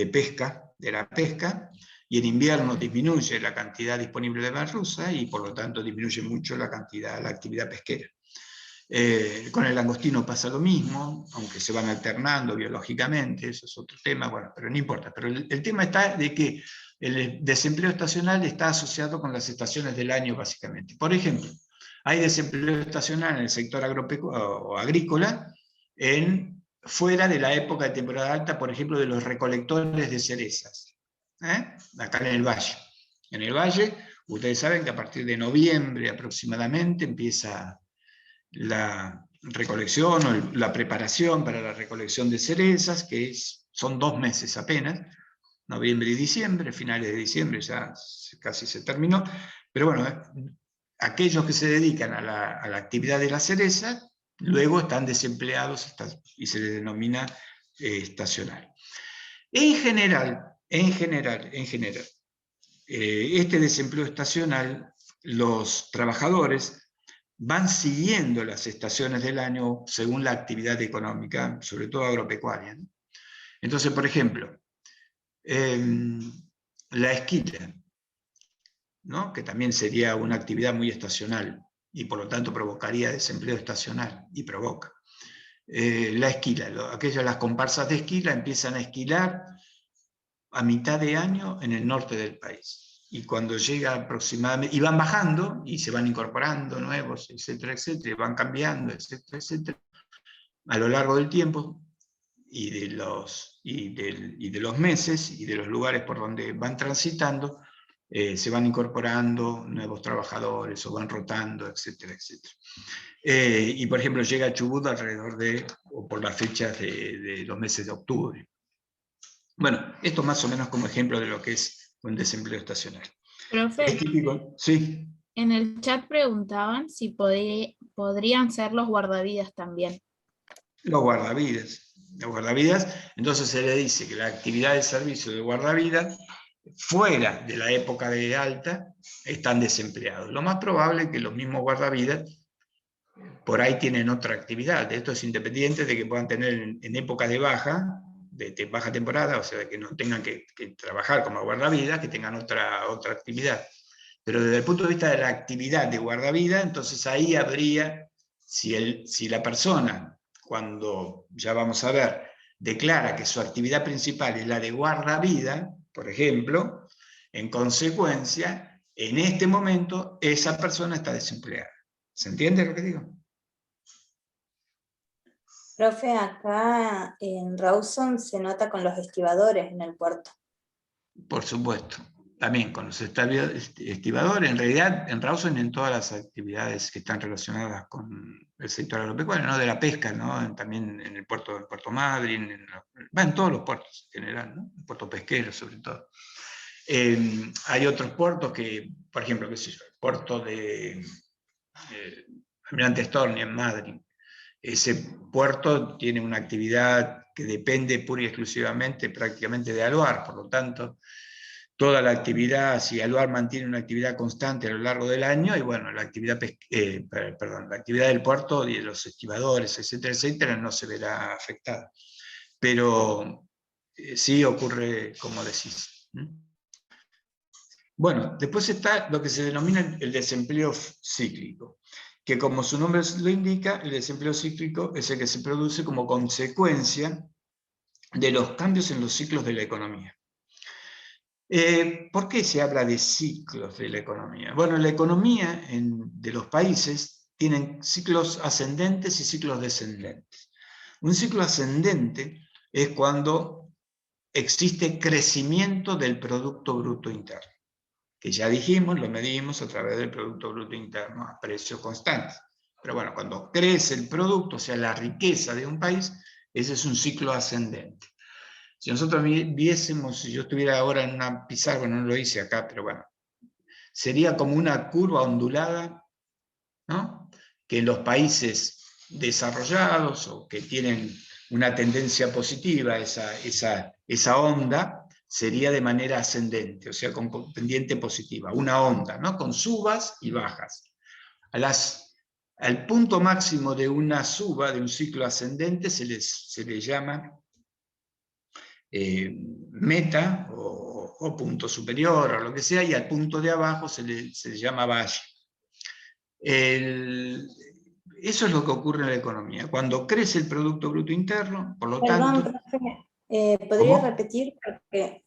pesca, de la pesca, y en invierno disminuye la cantidad disponible de merluza y por lo tanto disminuye mucho la actividad pesquera. Con el langostino pasa lo mismo, aunque se van alternando biológicamente, eso es otro tema, bueno, pero no importa. Pero el tema está de que el desempleo estacional está asociado con las estaciones del año, básicamente. Por ejemplo, hay desempleo estacional en el sector o agrícola fuera de la época de temporada alta, por ejemplo, de los recolectores de cerezas, acá en el valle. En el valle, ustedes saben que a partir de noviembre aproximadamente empieza la recolección o la preparación para la recolección de cerezas, que son 2 meses apenas, noviembre y diciembre, finales de diciembre ya casi se terminó, pero bueno, aquellos que se dedican a la actividad de la cereza, luego están desempleados y se les denomina estacional. En general, este desempleo estacional, los trabajadores van siguiendo las estaciones del año según la actividad económica, sobre todo agropecuaria, ¿no? Entonces, por ejemplo, la esquila, ¿no? Que también sería una actividad muy estacional y por lo tanto provocaría desempleo estacional, y provoca. La esquila, las comparsas de esquila empiezan a esquilar a mitad de año en el norte del país. Y cuando llega aproximadamente, y van bajando, y se van incorporando nuevos, etcétera, etcétera, y van cambiando, etcétera, etcétera, a lo largo del tiempo, y de los meses, y de los lugares por donde van transitando, se van incorporando nuevos trabajadores, o van rotando, etcétera, etcétera. Y por ejemplo, llega a Chubut alrededor o por las fechas de los meses de octubre. Bueno, esto más o menos como ejemplo de lo que es un desempleo estacional. Profe, Es típico, sí, en el chat preguntaban si podrían ser los guardavidas también. los guardavidas. Entonces se le dice que la actividad de servicio de guardavidas, fuera de la época de alta, están desempleados. Lo más probable es que los mismos guardavidas por ahí tienen otra actividad. Esto es independiente de que puedan tener en épocas de baja temporada, o sea, que no tengan que trabajar como guardavidas, que tengan otra actividad. Pero desde el punto de vista de la actividad de guardavidas, entonces ahí habría, si la persona, cuando ya vamos a ver, declara que su actividad principal es la de guardavida, por ejemplo, en consecuencia, en este momento, esa persona está desempleada. ¿Se entiende lo que digo? Profe, acá en Rawson se nota con los estibadores en el puerto. Por supuesto. También con los estibadores, en realidad en Rawson y en todas las actividades que están relacionadas con el sector agropecuario, ¿no? De la pesca, ¿no? También en el puerto de Puerto Madryn, en todos los puertos en general, ¿no? El puerto pesquero sobre todo. Hay otros puertos que, por ejemplo, qué sé yo, el puerto de Almirante Storni en Madrid. Ese puerto tiene una actividad que depende pura y exclusivamente prácticamente de Aluar, por lo tanto, toda la actividad, si Aluar mantiene una actividad constante a lo largo del año, y bueno, la actividad del puerto y de los estibadores, etcétera, etcétera, no se verá afectada. Pero sí ocurre como decís. Bueno, después está lo que se denomina el desempleo cíclico, que como su nombre lo indica, el desempleo cíclico es el que se produce como consecuencia de los cambios en los ciclos de la economía. ¿Por qué se habla de ciclos de la economía? Bueno, la economía de los países tienen ciclos ascendentes y ciclos descendentes. Un ciclo ascendente es cuando existe crecimiento del Producto Bruto Interno, que ya dijimos, lo medimos a través del Producto Bruto Interno a precios constantes. Pero bueno, cuando crece el producto, o sea, la riqueza de un país, ese es un ciclo ascendente. Si nosotros viésemos, si yo estuviera ahora en una pizarra, bueno, no lo hice acá, pero bueno, sería como una curva ondulada, ¿no? Que en los países desarrollados o que tienen una tendencia positiva, esa onda sería de manera ascendente, o sea, con pendiente positiva, una onda, ¿no? Con subas y bajas. Al punto máximo de una suba, de un ciclo ascendente, se le llama meta o punto superior o lo que sea, y al punto de abajo se le llama valle. Eso es lo que ocurre en la economía. Cuando crece el Producto Bruto Interno, por lo Perdón, tanto... profe, ¿podría repetir? Porque,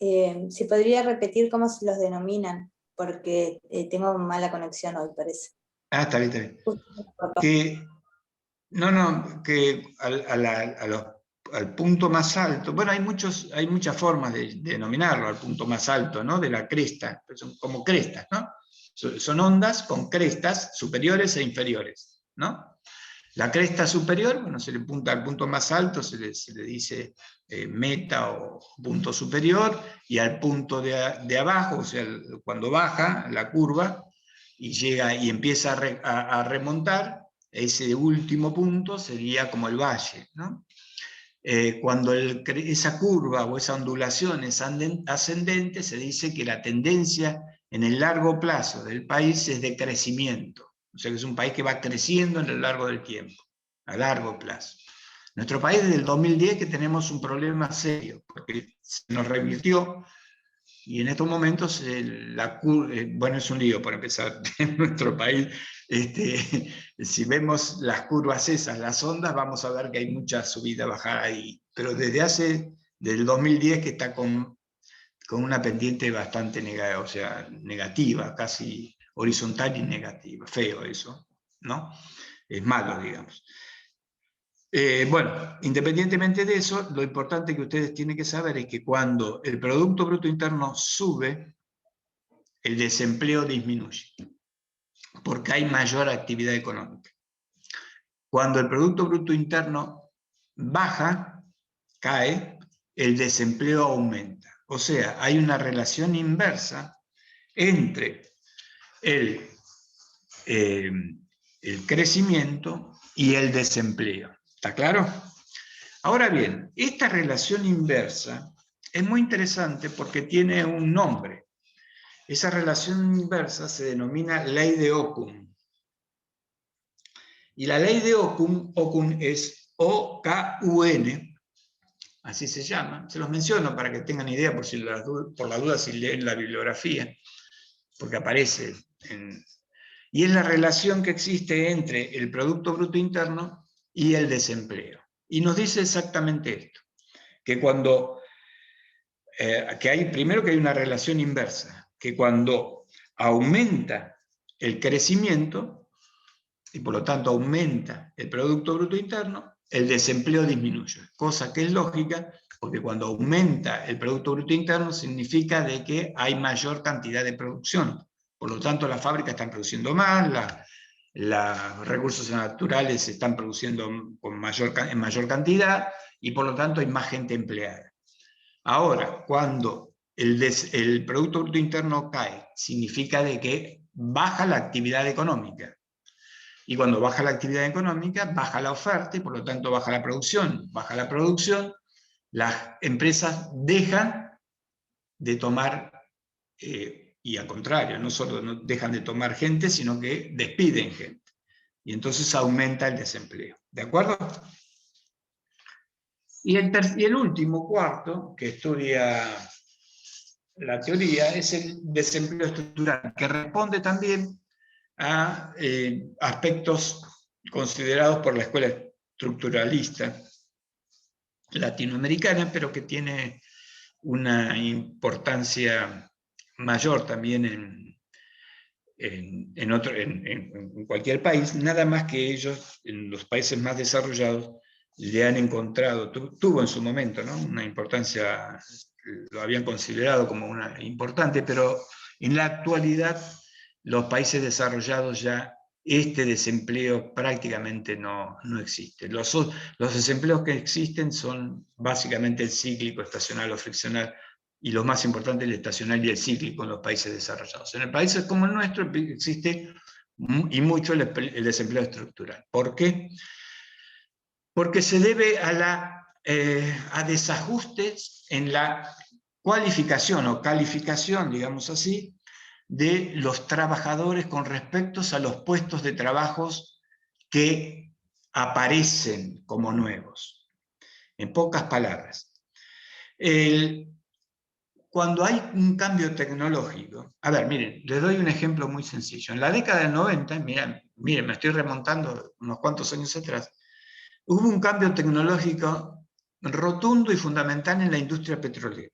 si podría repetir cómo se los denominan, porque tengo mala conexión hoy, parece. Ah, está bien, está bien. Que al punto más alto, bueno, hay muchas formas de denominarlo, al punto más alto, ¿no? De la cresta, son como crestas, ¿no? Son ondas con crestas superiores e inferiores, ¿no? La cresta superior, bueno, se le apunta al punto más alto, se le dice meta o punto superior, y al punto de abajo, o sea, cuando baja la curva y llega y empieza a remontar, ese último punto sería como el valle, ¿no? Cuando esa curva o esa ondulación es ascendente, se dice que la tendencia en el largo plazo del país es de crecimiento. O sea que es un país que va creciendo en el largo del tiempo, a largo plazo. Nuestro país desde el 2010 que tenemos un problema serio, porque se nos revirtió y en estos momentos bueno, es un lío por empezar en nuestro país. Si vemos las curvas esas, las ondas, vamos a ver que hay mucha subida, bajada ahí. Pero desde el 2010 que está con una pendiente bastante negativa, casi horizontal y negativa. Feo eso, ¿no? Es malo, digamos. Bueno, independientemente de eso, lo importante que ustedes tienen que saber es que cuando el Producto Bruto Interno sube, el desempleo disminuye, porque hay mayor actividad económica. Cuando el Producto Bruto Interno baja, cae, el desempleo aumenta. O sea, hay una relación inversa entre el crecimiento y el desempleo. ¿Está claro? Ahora bien, esta relación inversa es muy interesante porque tiene un nombre. Esa relación inversa se denomina ley de Occam. Y la ley de Occam es O-K-U-N, así se llama. Se los menciono para que tengan idea por la duda si leen la bibliografía, porque aparece. Y es la relación que existe entre el Producto Bruto Interno y el desempleo. Y nos dice exactamente esto, que primero que hay una relación inversa, que cuando aumenta el crecimiento, y por lo tanto aumenta el Producto Bruto Interno, el desempleo disminuye, cosa que es lógica, porque cuando aumenta el Producto Bruto Interno significa de que hay mayor cantidad de producción, por lo tanto las fábricas están produciendo más, los recursos naturales se están produciendo en mayor cantidad, y por lo tanto hay más gente empleada. Ahora, cuando el Producto Bruto Interno cae, significa de que baja la actividad económica. Y cuando baja la actividad económica, baja la oferta y por lo tanto baja la producción. Baja la producción, las empresas dejan de tomar, y al contrario, no solo no dejan de tomar gente, sino que despiden gente. Y entonces aumenta el desempleo. ¿De acuerdo? Y el último, cuarto, que estudia la teoría, es el desempleo estructural, que responde también a aspectos considerados por la escuela estructuralista latinoamericana, pero que tiene una importancia mayor también en cualquier país, nada más que ellos, en los países más desarrollados, le han encontrado, tuvo en su momento, ¿no?, una importancia, lo habían considerado como una importante, pero en la actualidad los países desarrollados ya este desempleo prácticamente no existe. Los desempleos que existen son básicamente el cíclico, estacional o friccional, y lo más importante el estacional y el cíclico en los países desarrollados. En países como el nuestro existe y mucho el desempleo estructural. ¿Por qué? Porque se debe a desajustes en la cualificación o calificación, digamos así, de los trabajadores con respecto a los puestos de trabajos que aparecen como nuevos. En pocas palabras, cuando hay un cambio tecnológico, a ver, miren, les doy un ejemplo muy sencillo. En la década del 90, miren, me estoy remontando unos cuantos años atrás, hubo un cambio tecnológico rotundo y fundamental en la industria petrolera.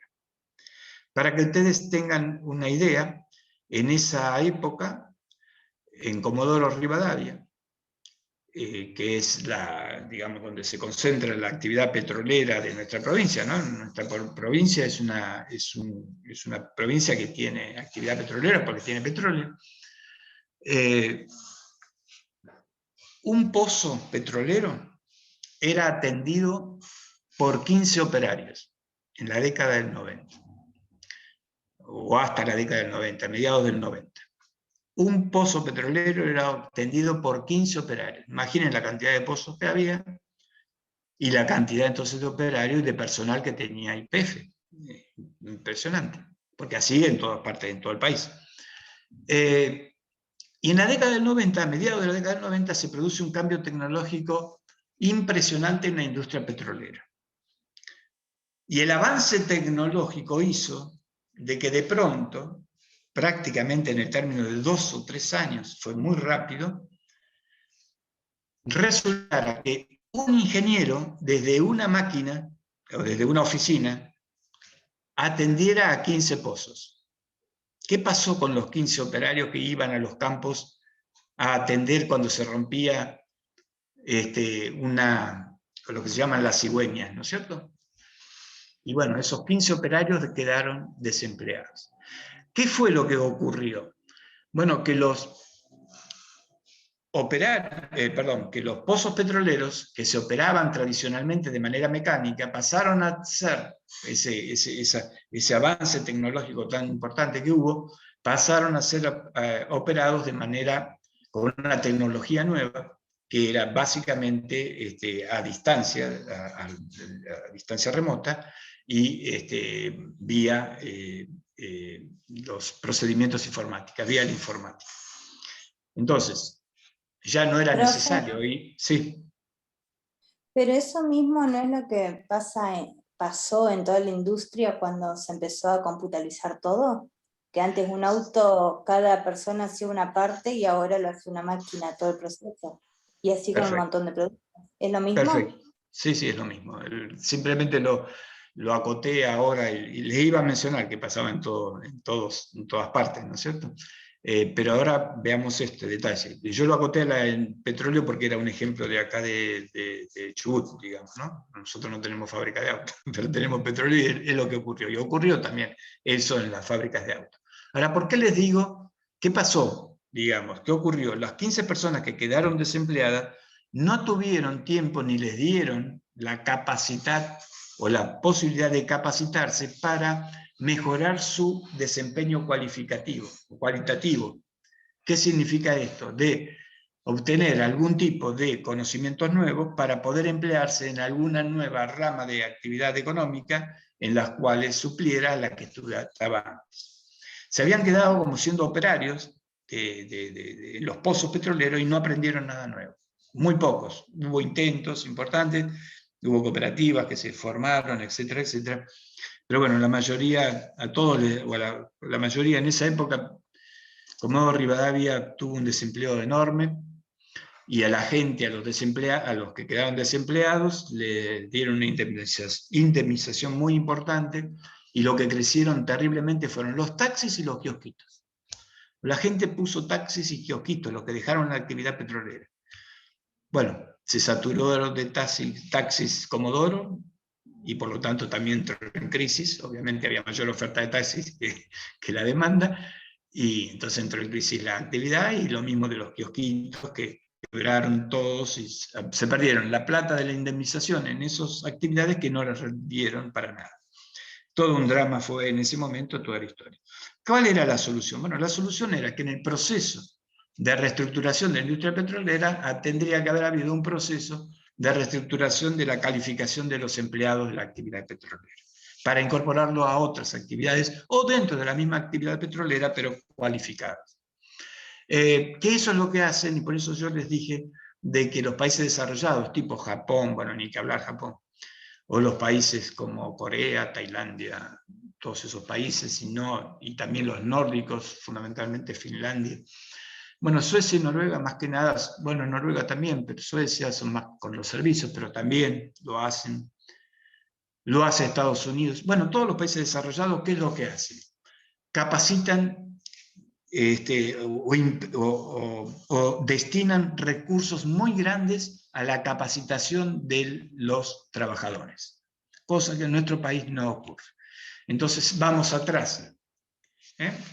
Para que ustedes tengan una idea, en esa época, en Comodoro Rivadavia, que es digamos, donde se concentra la actividad petrolera de nuestra provincia, ¿no? Nuestra provincia es una provincia que tiene actividad petrolera porque tiene petróleo. Un pozo petrolero era atendido por 15 operarios en la década del 90, o hasta la década del 90, mediados del 90. Un pozo petrolero era atendido por 15 operarios. Imaginen la cantidad de pozos que había y la cantidad entonces de operarios y de personal que tenía YPF. Impresionante, porque así en todas partes, en todo el país. Y en la década del 90, a mediados de la década del 90, se produce un cambio tecnológico impresionante en la industria petrolera. Y el avance tecnológico hizo de que de pronto, prácticamente en el término de 2 o 3 años, fue muy rápido, resultara que un ingeniero desde una máquina o desde una oficina atendiera a 15 pozos. ¿Qué pasó con los 15 operarios que iban a los campos a atender cuando se rompía lo que se llaman las cigüeñas, ¿no es cierto? Y bueno, esos 15 operarios quedaron desempleados. ¿Qué fue lo que ocurrió? Bueno, que los pozos petroleros que se operaban tradicionalmente de manera mecánica pasaron a ser, ese avance tecnológico tan importante que hubo, pasaron a ser operados de manera con una tecnología nueva, que era básicamente a distancia remota, y vía los procedimientos informáticos, vía la informática. Entonces, ya no era necesario. Sí. Pero eso mismo no es lo que pasó en toda la industria cuando se empezó a computarizar todo, que antes un auto, cada persona hacía una parte y ahora lo hace una máquina, todo el proceso. Y así con un montón de productos. ¿Es lo mismo? Perfecto. Sí, es lo mismo. Simplemente lo acoté ahora y les iba a mencionar que pasaba en todas partes, ¿no es cierto? Pero ahora veamos este detalle. Yo lo acoté en petróleo porque era un ejemplo de acá de Chubut, digamos, ¿no? Nosotros no tenemos fábrica de autos, pero tenemos petróleo y es lo que ocurrió. Y ocurrió también eso en las fábricas de autos. Ahora, ¿por qué les digo qué pasó? Digamos, ¿qué ocurrió? Las 15 personas que quedaron desempleadas no tuvieron tiempo ni les dieron la capacidad o la posibilidad de capacitarse para mejorar su desempeño cualitativo. ¿Qué significa esto? De obtener algún tipo de conocimientos nuevos para poder emplearse en alguna nueva rama de actividad económica en las cuales supliera la que estaba antes. Se habían quedado como siendo operarios de los pozos petroleros y no aprendieron nada nuevo. Muy pocos. Hubo intentos importantes, hubo cooperativas que se formaron, etcétera, etcétera. Pero bueno, la mayoría, la mayoría en esa época, Comodoro Rivadavia tuvo un desempleo enorme, y a la gente, a los que quedaron desempleados, le dieron una indemnización muy importante, y lo que crecieron terriblemente fueron los taxis y los kiosquitos. La gente puso taxis y kiosquitos, los que dejaron la actividad petrolera. Bueno, se saturó de taxis Comodoro, y por lo tanto también entró en crisis. Obviamente había mayor oferta de taxis que la demanda, y entonces entró en crisis la actividad, y lo mismo de los kiosquitos, que quebraron todos y se perdieron la plata de la indemnización en esas actividades que no las rendieron para nada. Todo un drama fue en ese momento, toda la historia. ¿Cuál era la solución? Bueno, la solución era que en el proceso de reestructuración de la industria petrolera tendría que haber habido un proceso de reestructuración de la calificación de los empleados de la actividad petrolera, para incorporarlo a otras actividades o dentro de la misma actividad petrolera, pero cualificadas. Que eso es lo que hacen, y por eso yo les dije de que los países desarrollados, tipo Japón, bueno, ni que hablar Japón, o los países como Corea, Tailandia, todos esos países, y también los nórdicos, fundamentalmente Finlandia. Bueno, Suecia y Noruega más que nada, bueno, Noruega también, pero Suecia son más con los servicios, pero también lo hacen. Lo hace Estados Unidos. Bueno, todos los países desarrollados, ¿qué es lo que hacen? Capacitan o destinan recursos muy grandes a la capacitación de los trabajadores, cosa que en nuestro país no ocurre. Entonces vamos atrás.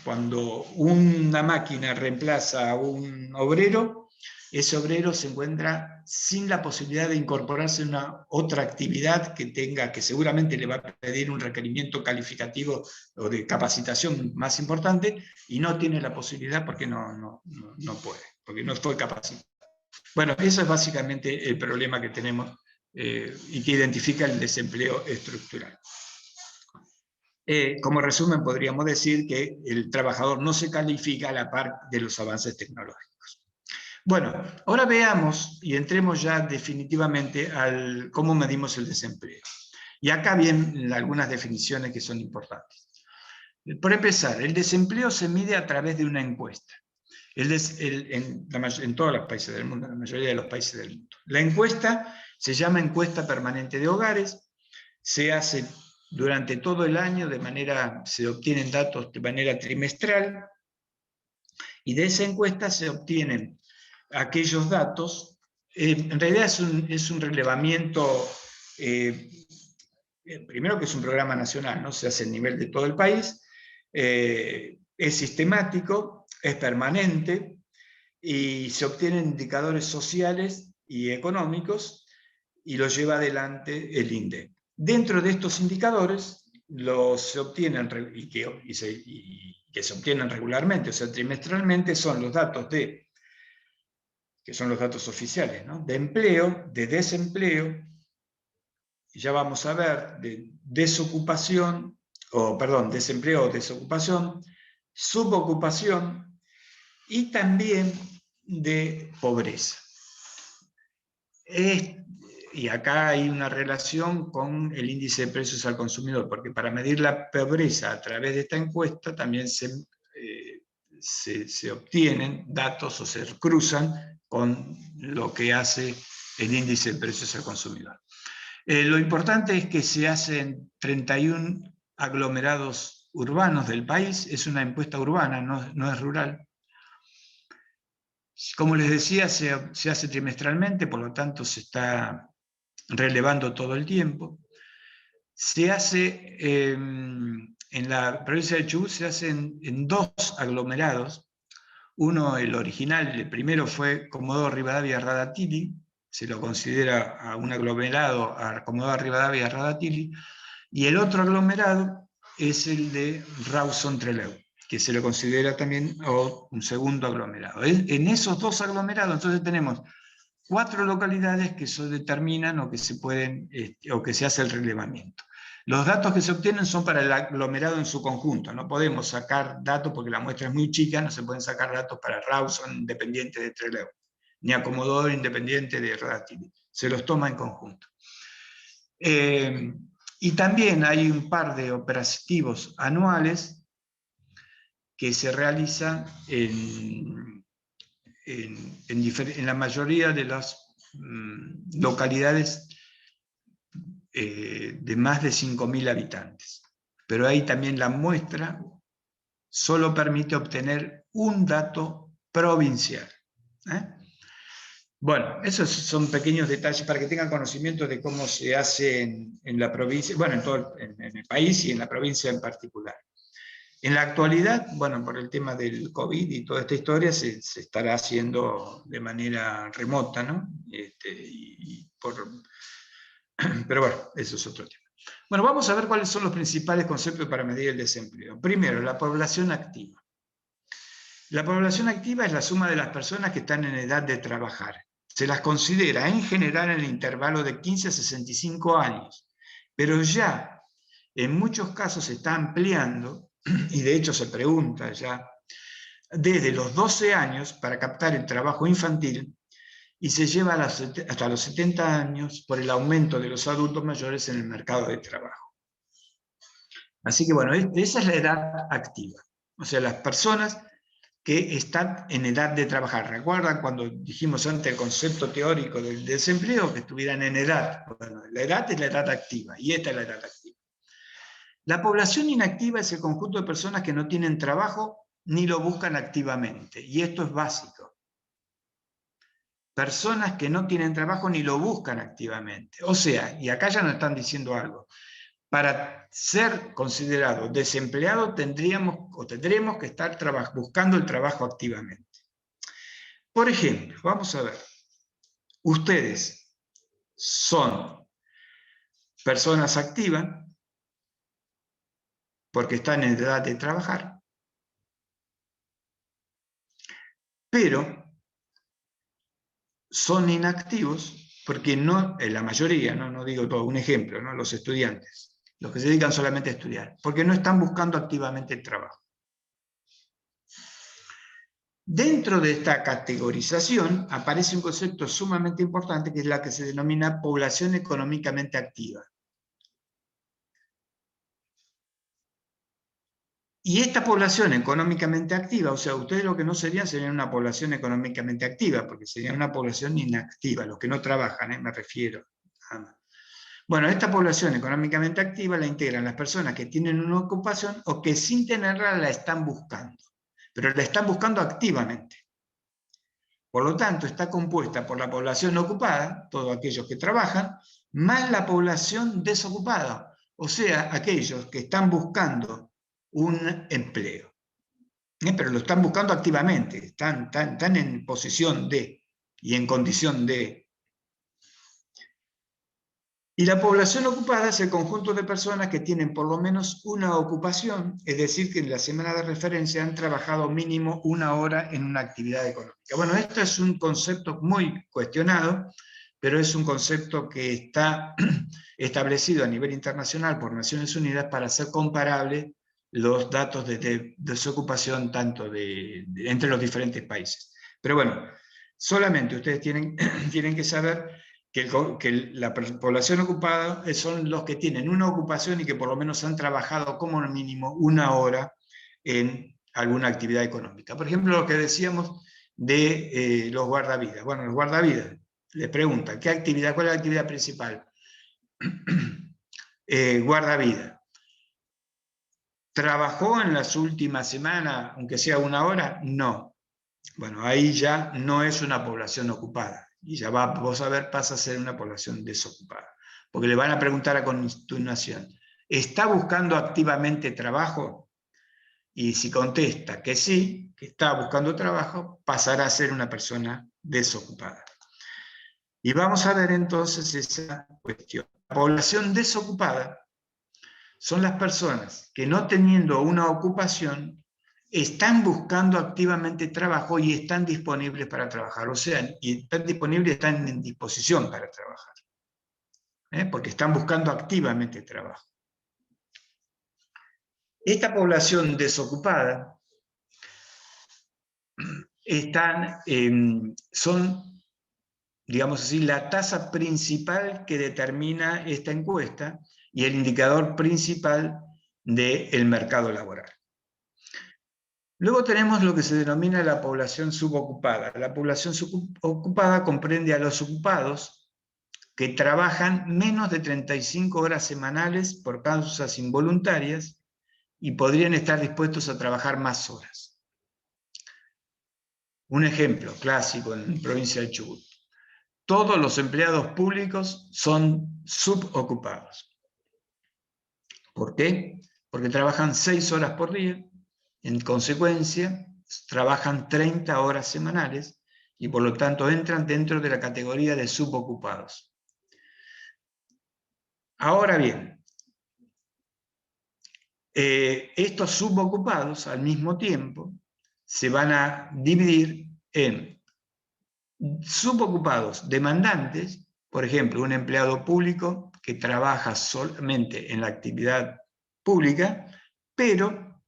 Cuando una máquina reemplaza a un obrero, ese obrero se encuentra sin la posibilidad de incorporarse a una otra actividad que seguramente le va a pedir un requerimiento calificativo o de capacitación más importante, y no tiene la posibilidad porque no puede, porque no fue capacitado. Bueno, eso es básicamente el problema que tenemos y que identifica el desempleo estructural. Como resumen, podríamos decir que el trabajador no se califica a la par de los avances tecnológicos. Bueno, ahora veamos y entremos ya definitivamente al cómo medimos el desempleo. Y acá vienen algunas definiciones que son importantes. Por empezar, el desempleo se mide a través de una encuesta. En todos los países del mundo, en la mayoría de los países del mundo. La encuesta se llama encuesta permanente de hogares, se hace durante todo el año, se obtienen datos de manera trimestral, y de esa encuesta se obtienen aquellos datos. En realidad es un relevamiento, primero que es un programa nacional, ¿no? Se hace a nivel de todo el país, es sistemático, es permanente, y se obtienen indicadores sociales y económicos, y lo lleva adelante el INDEC. Dentro de estos indicadores, que se obtienen regularmente, o sea, trimestralmente, son los datos que son los datos oficiales, ¿no? De empleo, de desempleo, y ya vamos a ver, de desempleo o desocupación, subocupación, y también de pobreza. Y acá hay una relación con el índice de precios al consumidor, porque para medir la pobreza a través de esta encuesta también se obtienen datos o se cruzan con lo que hace el índice de precios al consumidor. Lo importante es que se hacen 31 aglomerados urbanos del país, es una encuesta urbana, no es rural. Como les decía, se hace trimestralmente, por lo tanto se está relevando todo el tiempo. Se hace, en la provincia de Chubut se hacen en 2 aglomerados. Uno, el original, el primero fue Comodoro Rivadavia Radatili, se lo considera a un aglomerado a Comodoro Rivadavia Radatili, y el otro aglomerado es el de Rawson Trelew, que se lo considera también un segundo aglomerado. En esos 2 aglomerados entonces tenemos 4 localidades que se determinan o que se hace el relevamiento. Los datos que se obtienen son para el aglomerado en su conjunto. No podemos sacar datos porque la muestra es muy chica, no se pueden sacar datos para Rawson independiente de Trelew, ni a Comodoro independiente de Radatili. Se los toma en conjunto. Y también hay un par de operativos anuales que se realizan en la mayoría de las localidades de más de 5.000 habitantes. Pero ahí también la muestra solo permite obtener un dato provincial. Bueno, esos son pequeños detalles para que tengan conocimiento de cómo se hace en la provincia, bueno, en el país y en la provincia en particular. En la actualidad, bueno, por el tema del COVID y toda esta historia, se estará haciendo de manera remota, ¿no? Pero bueno, eso es otro tema. Bueno, vamos a ver cuáles son los principales conceptos para medir el desempleo. Primero, la población activa. La población activa es la suma de las personas que están en edad de trabajar. Se las considera en general en el intervalo de 15 a 65 años, pero ya en muchos casos se está ampliando, y de hecho se pregunta ya, desde los 12 años para captar el trabajo infantil, y se lleva hasta los 70 años por el aumento de los adultos mayores en el mercado de trabajo. Así que bueno, esa es la edad activa. O sea, las personas que están en edad de trabajar. ¿Recuerdan cuando dijimos antes el concepto teórico del desempleo? Que estuvieran en edad. Bueno, la edad es la edad activa, y esta es la edad activa. La población inactiva es el conjunto de personas que no tienen trabajo ni lo buscan activamente, y esto es básico. Personas que no tienen trabajo ni lo buscan activamente. O sea, y acá ya nos están diciendo algo, para ser considerado desempleado tendremos que estar buscando el trabajo activamente. Por ejemplo, vamos a ver, ustedes son personas activas porque están en edad de trabajar, pero son inactivos porque no, la mayoría, no digo todo, un ejemplo, ¿no? Los estudiantes, los que se dedican solamente a estudiar, porque no están buscando activamente el trabajo. Dentro de esta categorización aparece un concepto sumamente importante que es la que se denomina población económicamente activa. Y esta población económicamente activa, o sea, ustedes lo que no serían una población económicamente activa, porque sería una población inactiva, los que no trabajan, me refiero. Bueno, esta población económicamente activa la integran las personas que tienen una ocupación o que sin tenerla la están buscando, pero la están buscando activamente. Por lo tanto, está compuesta por la población ocupada, todos aquellos que trabajan, más la población desocupada, o sea, aquellos que están buscando un empleo. Pero lo están buscando activamente, están en posición de y en condición de. Y la población ocupada es el conjunto de personas que tienen por lo menos una ocupación, es decir, que en la semana de referencia han trabajado mínimo 1 hora en una actividad económica. Bueno, esto es un concepto muy cuestionado, pero es un concepto que está establecido a nivel internacional por Naciones Unidas para hacer comparable los datos de desocupación entre los diferentes países. Pero bueno, solamente ustedes tienen que saber que la población ocupada son los que tienen una ocupación y que por lo menos han trabajado como mínimo 1 hora en alguna actividad económica. Por ejemplo, lo que decíamos de los guardavidas. Bueno, los guardavidas les preguntan, ¿cuál es la actividad principal? Guardavidas. ¿Trabajó en las últimas semanas, aunque sea 1 hora? No. Bueno, ahí ya no es una población ocupada. Y ya vos a ver, pasa a ser una población desocupada. Porque le van a preguntar a continuación, ¿está buscando activamente trabajo? Y si contesta que sí, que está buscando trabajo, pasará a ser una persona desocupada. Y vamos a ver entonces esa cuestión. La población desocupada son las personas que no teniendo una ocupación están buscando activamente trabajo y están disponibles para trabajar. O sea, y están disponibles, están en disposición para trabajar. Porque están buscando activamente trabajo. Esta población desocupada son digamos así, la tasa principal que determina esta encuesta y el indicador principal del mercado laboral. Luego tenemos lo que se denomina la población subocupada. La población subocupada comprende a los ocupados que trabajan menos de 35 horas semanales por causas involuntarias y podrían estar dispuestos a trabajar más horas. Un ejemplo clásico en la provincia de Chubut. Todos los empleados públicos son subocupados. ¿Por qué? Porque trabajan 6 horas por día, en consecuencia trabajan 30 horas semanales y por lo tanto entran dentro de la categoría de subocupados. Ahora bien, estos subocupados al mismo tiempo se van a dividir en subocupados demandantes, por ejemplo, un empleado público que trabaja solamente en la actividad pública, pero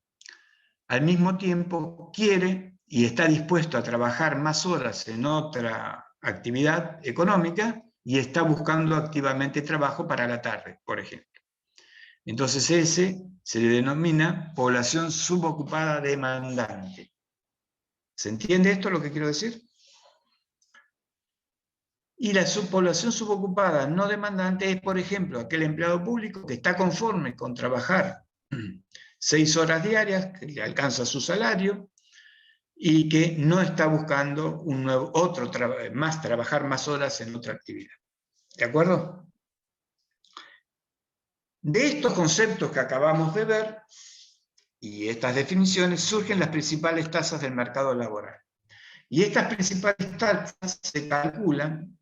al mismo tiempo quiere y está dispuesto a trabajar más horas en otra actividad económica y está buscando activamente trabajo para la tarde, por ejemplo. Entonces ese se le denomina población subocupada demandante. ¿Se entiende esto lo que quiero decir? Y la población subocupada no demandante es, por ejemplo, aquel empleado público que está conforme con trabajar 6 horas diarias, que le alcanza su salario, y que no está buscando trabajar más horas en otra actividad. ¿De acuerdo? De estos conceptos que acabamos de ver, y estas definiciones, surgen las principales tasas del mercado laboral. Y estas principales tasas se calculan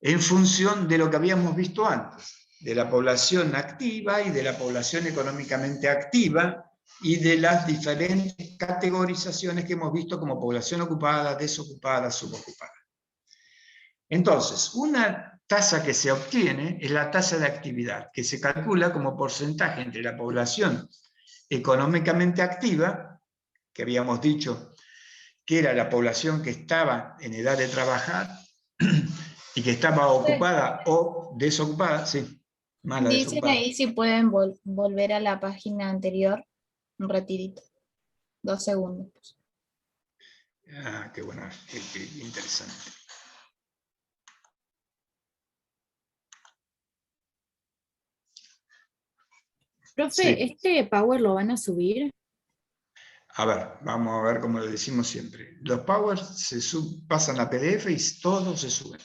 en función de lo que habíamos visto antes, de la población activa y de la población económicamente activa, y de las diferentes categorizaciones que hemos visto como población ocupada, desocupada, subocupada. Entonces, una tasa que se obtiene es la tasa de actividad, que se calcula como porcentaje entre la población económicamente activa, que habíamos dicho que era la población que estaba en edad de trabajar y que estaba ocupada o desocupada. Sí, mala Dicen desocupada. ahí si pueden volver a la página anterior, un ratito, 2 segundos. Ah, qué bueno, qué interesante. Profe, Sí. ¿este Power lo van a subir? A ver, vamos a ver como le decimos siempre. Los powers se pasan a PDF y todos se suben.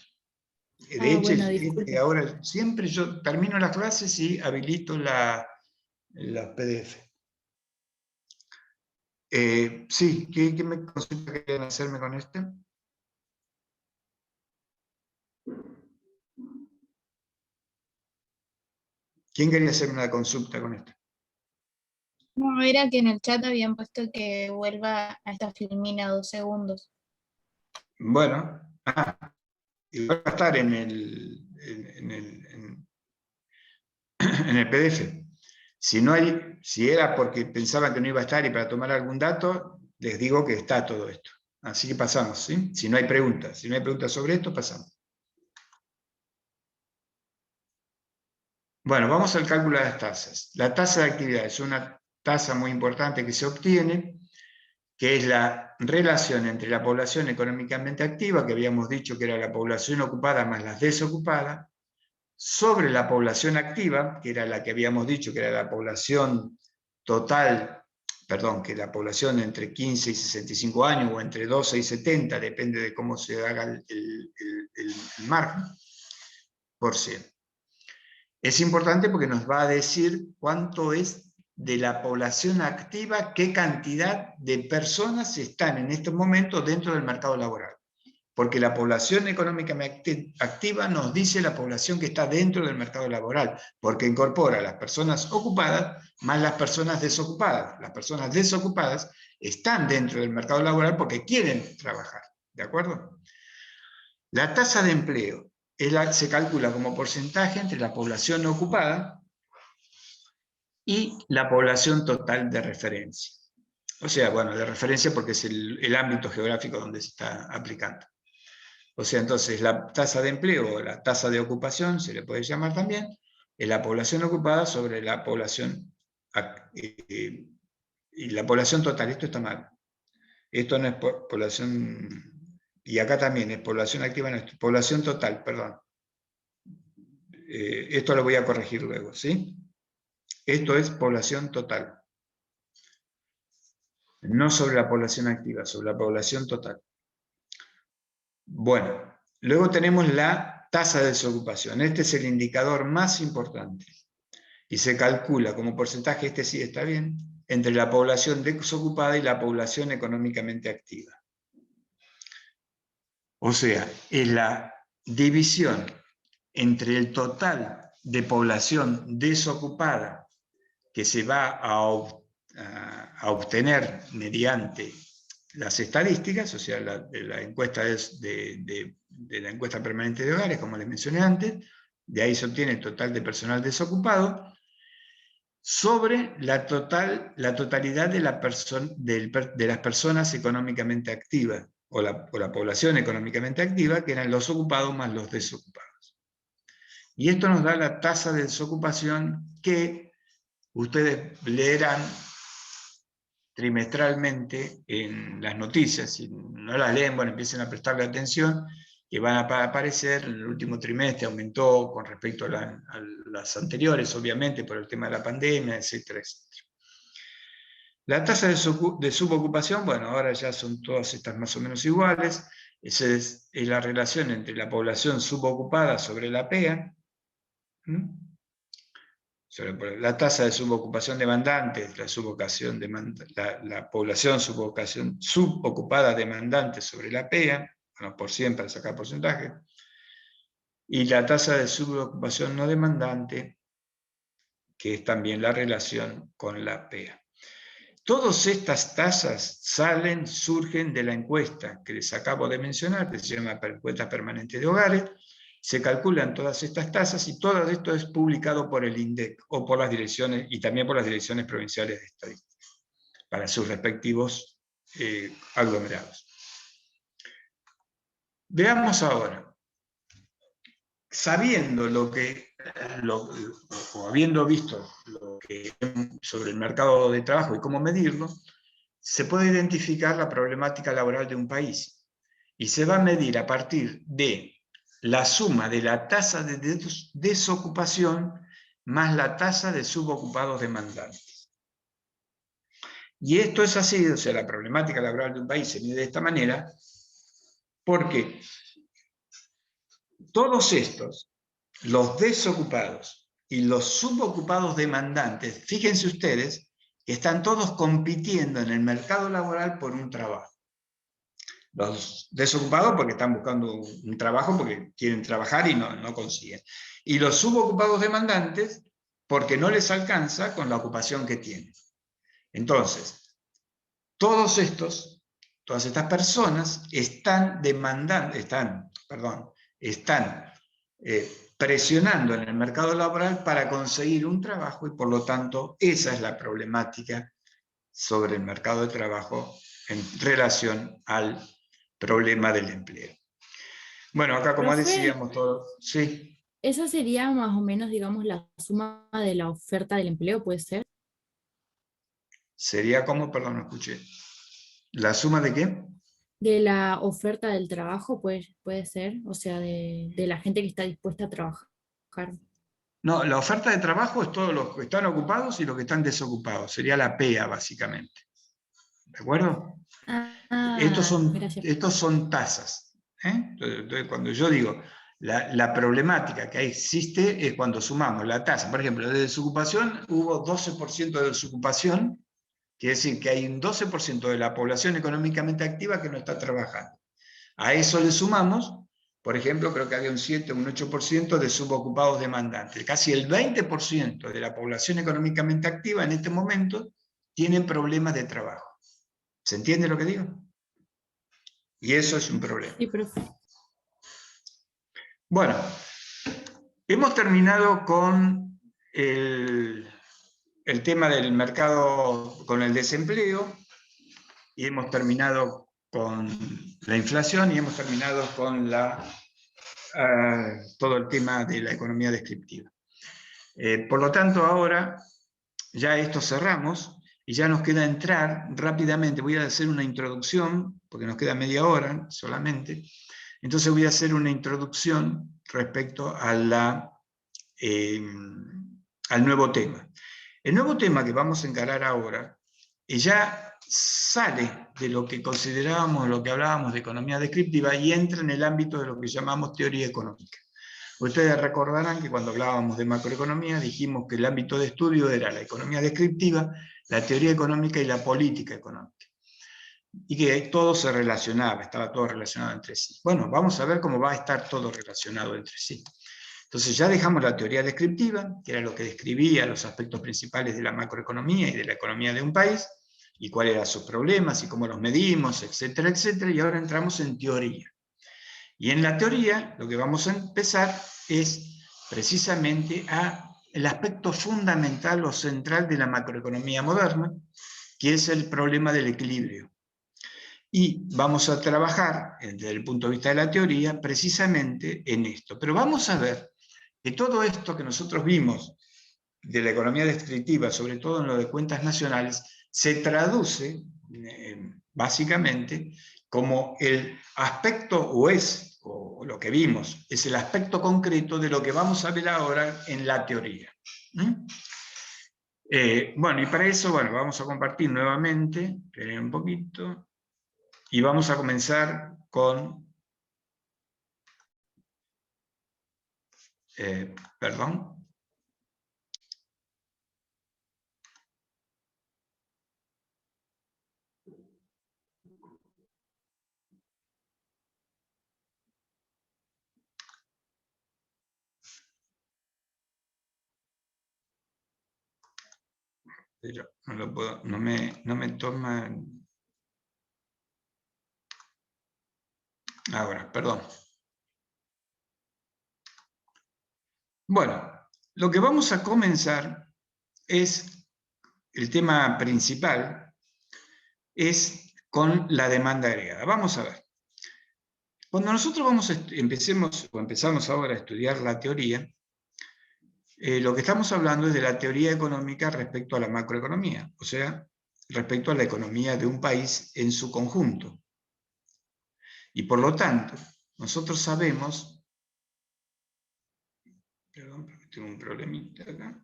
De hecho, Bueno, disculpe. ahora siempre yo termino las clases y habilito los PDF. Sí, ¿qué me consulta que quieren hacerme con este? ¿Quién quería hacerme una consulta con esto? No, era que en el chat habían puesto que vuelva a esta filmina 2 segundos. Bueno, y va a estar en el PDF. Si era porque pensaban que no iba a estar y para tomar algún dato, les digo que está todo esto. Así que pasamos, ¿sí? Si no hay preguntas sobre esto, pasamos. Bueno, vamos al cálculo de las tasas. La tasa de actividad es una tasa muy importante que se obtiene, que es la relación entre la población económicamente activa, que habíamos dicho que era la población ocupada más las desocupadas, sobre la población activa, que era la que habíamos dicho que era la población total, que la población entre 15 y 65 años, o entre 12 y 70, depende de cómo se haga el margen, por 100. Es importante porque nos va a decir cuánto es de la población activa, qué cantidad de personas están en estos momentos dentro del mercado laboral. Porque la población económicamente activa nos dice la población que está dentro del mercado laboral, porque incorpora a las personas ocupadas más las personas desocupadas. Las personas desocupadas están dentro del mercado laboral porque quieren trabajar, ¿de acuerdo? La tasa de empleo se calcula como porcentaje entre la población ocupada y la población total de referencia. O sea, bueno, de referencia porque es el ámbito geográfico donde se está aplicando. O sea, entonces la tasa de empleo o la tasa de ocupación, se le puede llamar también, es la población ocupada sobre la población, y la población total. Esto está mal. Esto no es población, y acá también es población activa, no es población total, perdón. Esto lo voy a corregir luego, ¿sí? Esto es población total. No sobre la población activa, sobre la población total. Bueno, luego tenemos la tasa de desocupación. Este es el indicador más importante. Y se calcula como porcentaje, este sí está bien, entre la población desocupada y la población económicamente activa. O sea, es la división entre el total de población desocupada que se va a obtener mediante las estadísticas, o sea, la encuesta de la encuesta permanente de hogares, como les mencioné antes, de ahí se obtiene el total de personal desocupado, sobre la totalidad de las personas económicamente activas, o la población económicamente activa, que eran los ocupados más los desocupados. Y esto nos da la tasa de desocupación que ustedes leerán trimestralmente en las noticias. Si no las leen, bueno, empiecen a prestarle atención, que van a aparecer. En el último trimestre aumentó con respecto a las anteriores, obviamente, por el tema de la pandemia, etcétera, etcétera. La tasa de subocupación, bueno, ahora ya son todas estas más o menos iguales. Esa es la relación entre la población subocupada sobre la PEA. La tasa de subocupación demandantes, la población subocupada demandante sobre la PEA, bueno, por 100 para sacar porcentaje, y la tasa de subocupación no demandante, que es también la relación con la PEA. Todas estas tasas surgen de la encuesta que les acabo de mencionar, que se llama Encuesta Permanente de Hogares. Se calculan todas estas tasas y todo esto es publicado por el INDEC o por las direcciones, y también por las direcciones provinciales de estadística, para sus respectivos aglomerados. Veamos ahora, sabiendo o habiendo visto sobre el mercado de trabajo y cómo medirlo, se puede identificar la problemática laboral de un país y se va a medir a partir de la suma de la tasa de desocupación más la tasa de subocupados demandantes. Y esto es así, o sea, la problemática laboral de un país se mide de esta manera, porque todos estos, los desocupados y los subocupados demandantes, fíjense ustedes, que están todos compitiendo en el mercado laboral por un trabajo. Los desocupados porque están buscando un trabajo, porque quieren trabajar y no consiguen. Y los subocupados demandantes porque no les alcanza con la ocupación que tienen. Entonces, todas estas personas están presionando en el mercado laboral para conseguir un trabajo, y por lo tanto esa es la problemática sobre el mercado de trabajo en relación al problema del empleo. Bueno, acá como Profe, decíamos todos, sí. esa sería más o menos, digamos, la suma de la oferta del empleo, ¿puede ser? Sería como, perdón, no escuché. ¿La suma de qué? De la oferta del trabajo, puede ser, o sea, de la gente que está dispuesta a trabajar. No, la oferta de trabajo es todos los que están ocupados y los que están desocupados. Sería la PEA, básicamente. ¿De acuerdo? Estos son tasas. Entonces, cuando yo digo la problemática que existe es cuando sumamos la tasa. Por ejemplo, de desocupación hubo 12% de desocupación, quiere decir que hay un 12% de la población económicamente activa que no está trabajando. A eso le sumamos, por ejemplo, creo que había un 7 o un 8% de subocupados demandantes. Casi el 20% de la población económicamente activa en este momento tienen problemas de trabajo. ¿Se entiende lo que digo? Y eso es un problema. Sí, profe. Bueno, hemos terminado con el tema del mercado, con el desempleo, y hemos terminado la inflación y hemos terminado con todo el tema de la economía descriptiva. Por lo tanto, ahora ya esto cerramos y ya nos queda entrar rápidamente. Voy a hacer una introducción, porque nos queda media hora solamente. Entonces voy a hacer una introducción respecto a al nuevo tema. El nuevo tema que vamos a encarar ahora ya sale de lo que considerábamos, lo que hablábamos de economía descriptiva y entra en el ámbito de lo que llamamos teoría económica. Ustedes recordarán que cuando hablábamos de macroeconomía dijimos que el ámbito de estudio era la economía descriptiva, la teoría económica y la política económica. Y que todo se relacionaba, estaba todo relacionado entre sí. Bueno, vamos a ver cómo va a estar todo relacionado entre sí. Entonces ya dejamos la teoría descriptiva, que era lo que describía los aspectos principales de la macroeconomía y de la economía de un país, y cuáles eran sus problemas y cómo los medimos, etcétera, etcétera, y ahora entramos en teoría. Y en la teoría lo que vamos a empezar es precisamente el aspecto fundamental o central de la macroeconomía moderna, que es el problema del equilibrio. Y vamos a trabajar, desde el punto de vista de la teoría, precisamente en esto. Pero vamos a ver que todo esto que nosotros vimos de la economía descriptiva, sobre todo en lo de cuentas nacionales, se traduce básicamente como el aspecto, o lo que vimos, es el aspecto concreto de lo que vamos a ver ahora en la teoría. Bueno, y para eso, bueno, vamos a compartir nuevamente, esperen un poquito, y vamos a comenzar con, perdón. Pero no lo puedo, no me toma. Ahora, perdón. Bueno, lo que vamos a comenzar es, el tema principal, es con la demanda agregada. Vamos a ver. Cuando nosotros empezamos ahora a estudiar la teoría, lo que estamos hablando es de la teoría económica respecto a la macroeconomía, o sea, respecto a la economía de un país en su conjunto. Y por lo tanto, nosotros sabemos, perdón, porque tengo un problemita acá.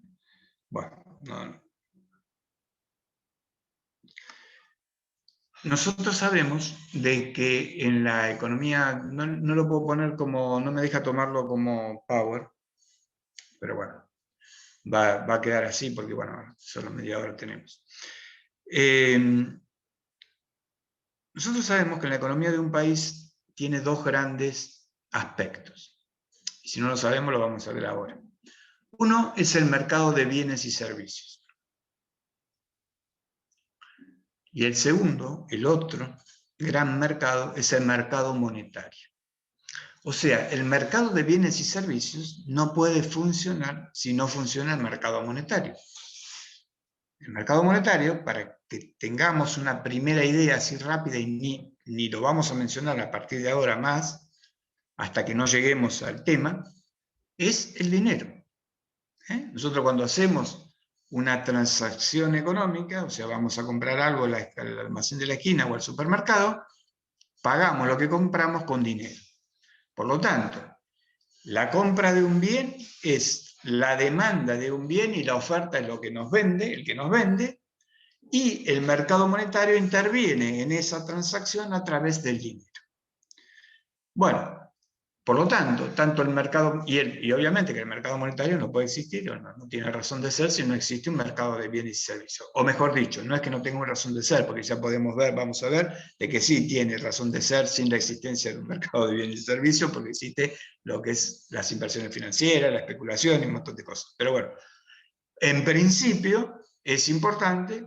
Bueno, no. Nosotros sabemos de que en la economía, no lo puedo poner como, no me deja tomarlo como power, pero bueno, va a quedar así porque bueno, solo media hora tenemos. Nosotros sabemos que en la economía de un país tiene dos grandes aspectos. Y si no lo sabemos, lo vamos a ver ahora. Uno es el mercado de bienes y servicios. Y el segundo, el otro gran mercado, es el mercado monetario. O sea, el mercado de bienes y servicios no puede funcionar si no funciona el mercado monetario. El mercado monetario, para que tengamos una primera idea así rápida, y ni lo vamos a mencionar a partir de ahora más, hasta que no lleguemos al tema, es el dinero. Nosotros cuando hacemos una transacción económica, o sea, vamos a comprar algo al almacén de la esquina o al supermercado, pagamos lo que compramos con dinero. Por lo tanto, la compra de un bien es la demanda de un bien y la oferta es lo que nos vende, el que nos vende, y el mercado monetario interviene en esa transacción a través del dinero. Bueno, por lo tanto, tanto el mercado, y obviamente que el mercado monetario no puede existir, o no tiene razón de ser si no existe un mercado de bienes y servicios. O mejor dicho, no es que no tenga una razón de ser, porque ya podemos ver, vamos a ver, de que sí tiene razón de ser sin la existencia de un mercado de bienes y servicios, porque existe lo que es las inversiones financieras, la especulación y un montón de cosas. Pero bueno, en principio es importante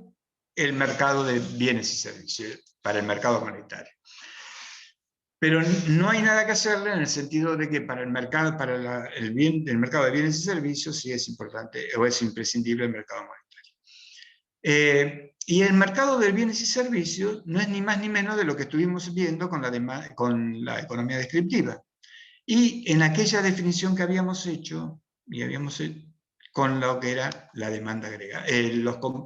el mercado de bienes y servicios para el mercado monetario. Pero no hay nada que hacerle en el sentido de que para el mercado, el mercado de bienes y servicios sí es importante o es imprescindible el mercado monetario. Y el mercado de bienes y servicios no es ni más ni menos de lo que estuvimos viendo con la economía descriptiva. Y en aquella definición que habíamos hecho, con lo que era la demanda agregada,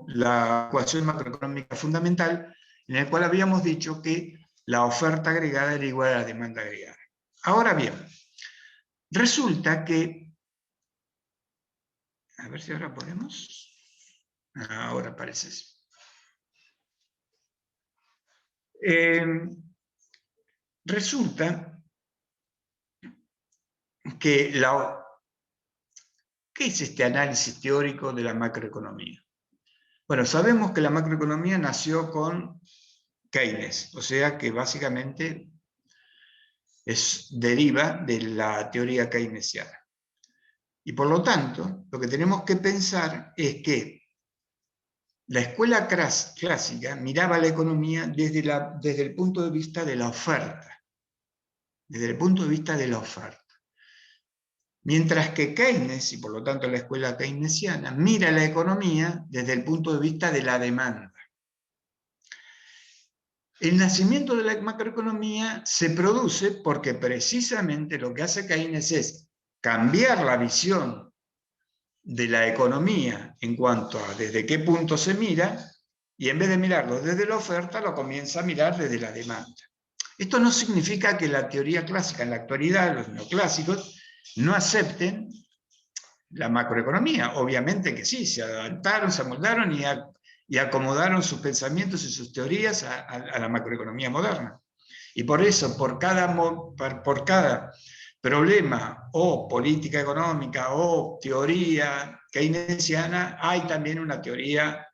la ecuación macroeconómica fundamental, en el cual habíamos dicho que la oferta agregada era igual a la demanda agregada. Ahora bien, resulta que, a ver si ahora podemos, ahora parece. Resulta que ¿qué es este análisis teórico de la macroeconomía? Bueno, sabemos que la macroeconomía nació con Keynes, o sea que básicamente deriva de la teoría keynesiana. Y por lo tanto, lo que tenemos que pensar es que la escuela clásica miraba la economía desde el punto de vista de la oferta. Desde el punto de vista de la oferta. Mientras que Keynes, y por lo tanto la escuela keynesiana, mira la economía desde el punto de vista de la demanda. El nacimiento de la macroeconomía se produce porque precisamente lo que hace Keynes es cambiar la visión de la economía en cuanto a desde qué punto se mira, y en vez de mirarlo desde la oferta, lo comienza a mirar desde la demanda. Esto no significa que la teoría clásica en la actualidad, los neoclásicos, no acepten la macroeconomía. Obviamente que sí, se adaptaron, se amoldaron y acomodaron sus pensamientos y sus teorías a la macroeconomía moderna. Y por eso, por cada problema o política económica o teoría keynesiana, hay también una teoría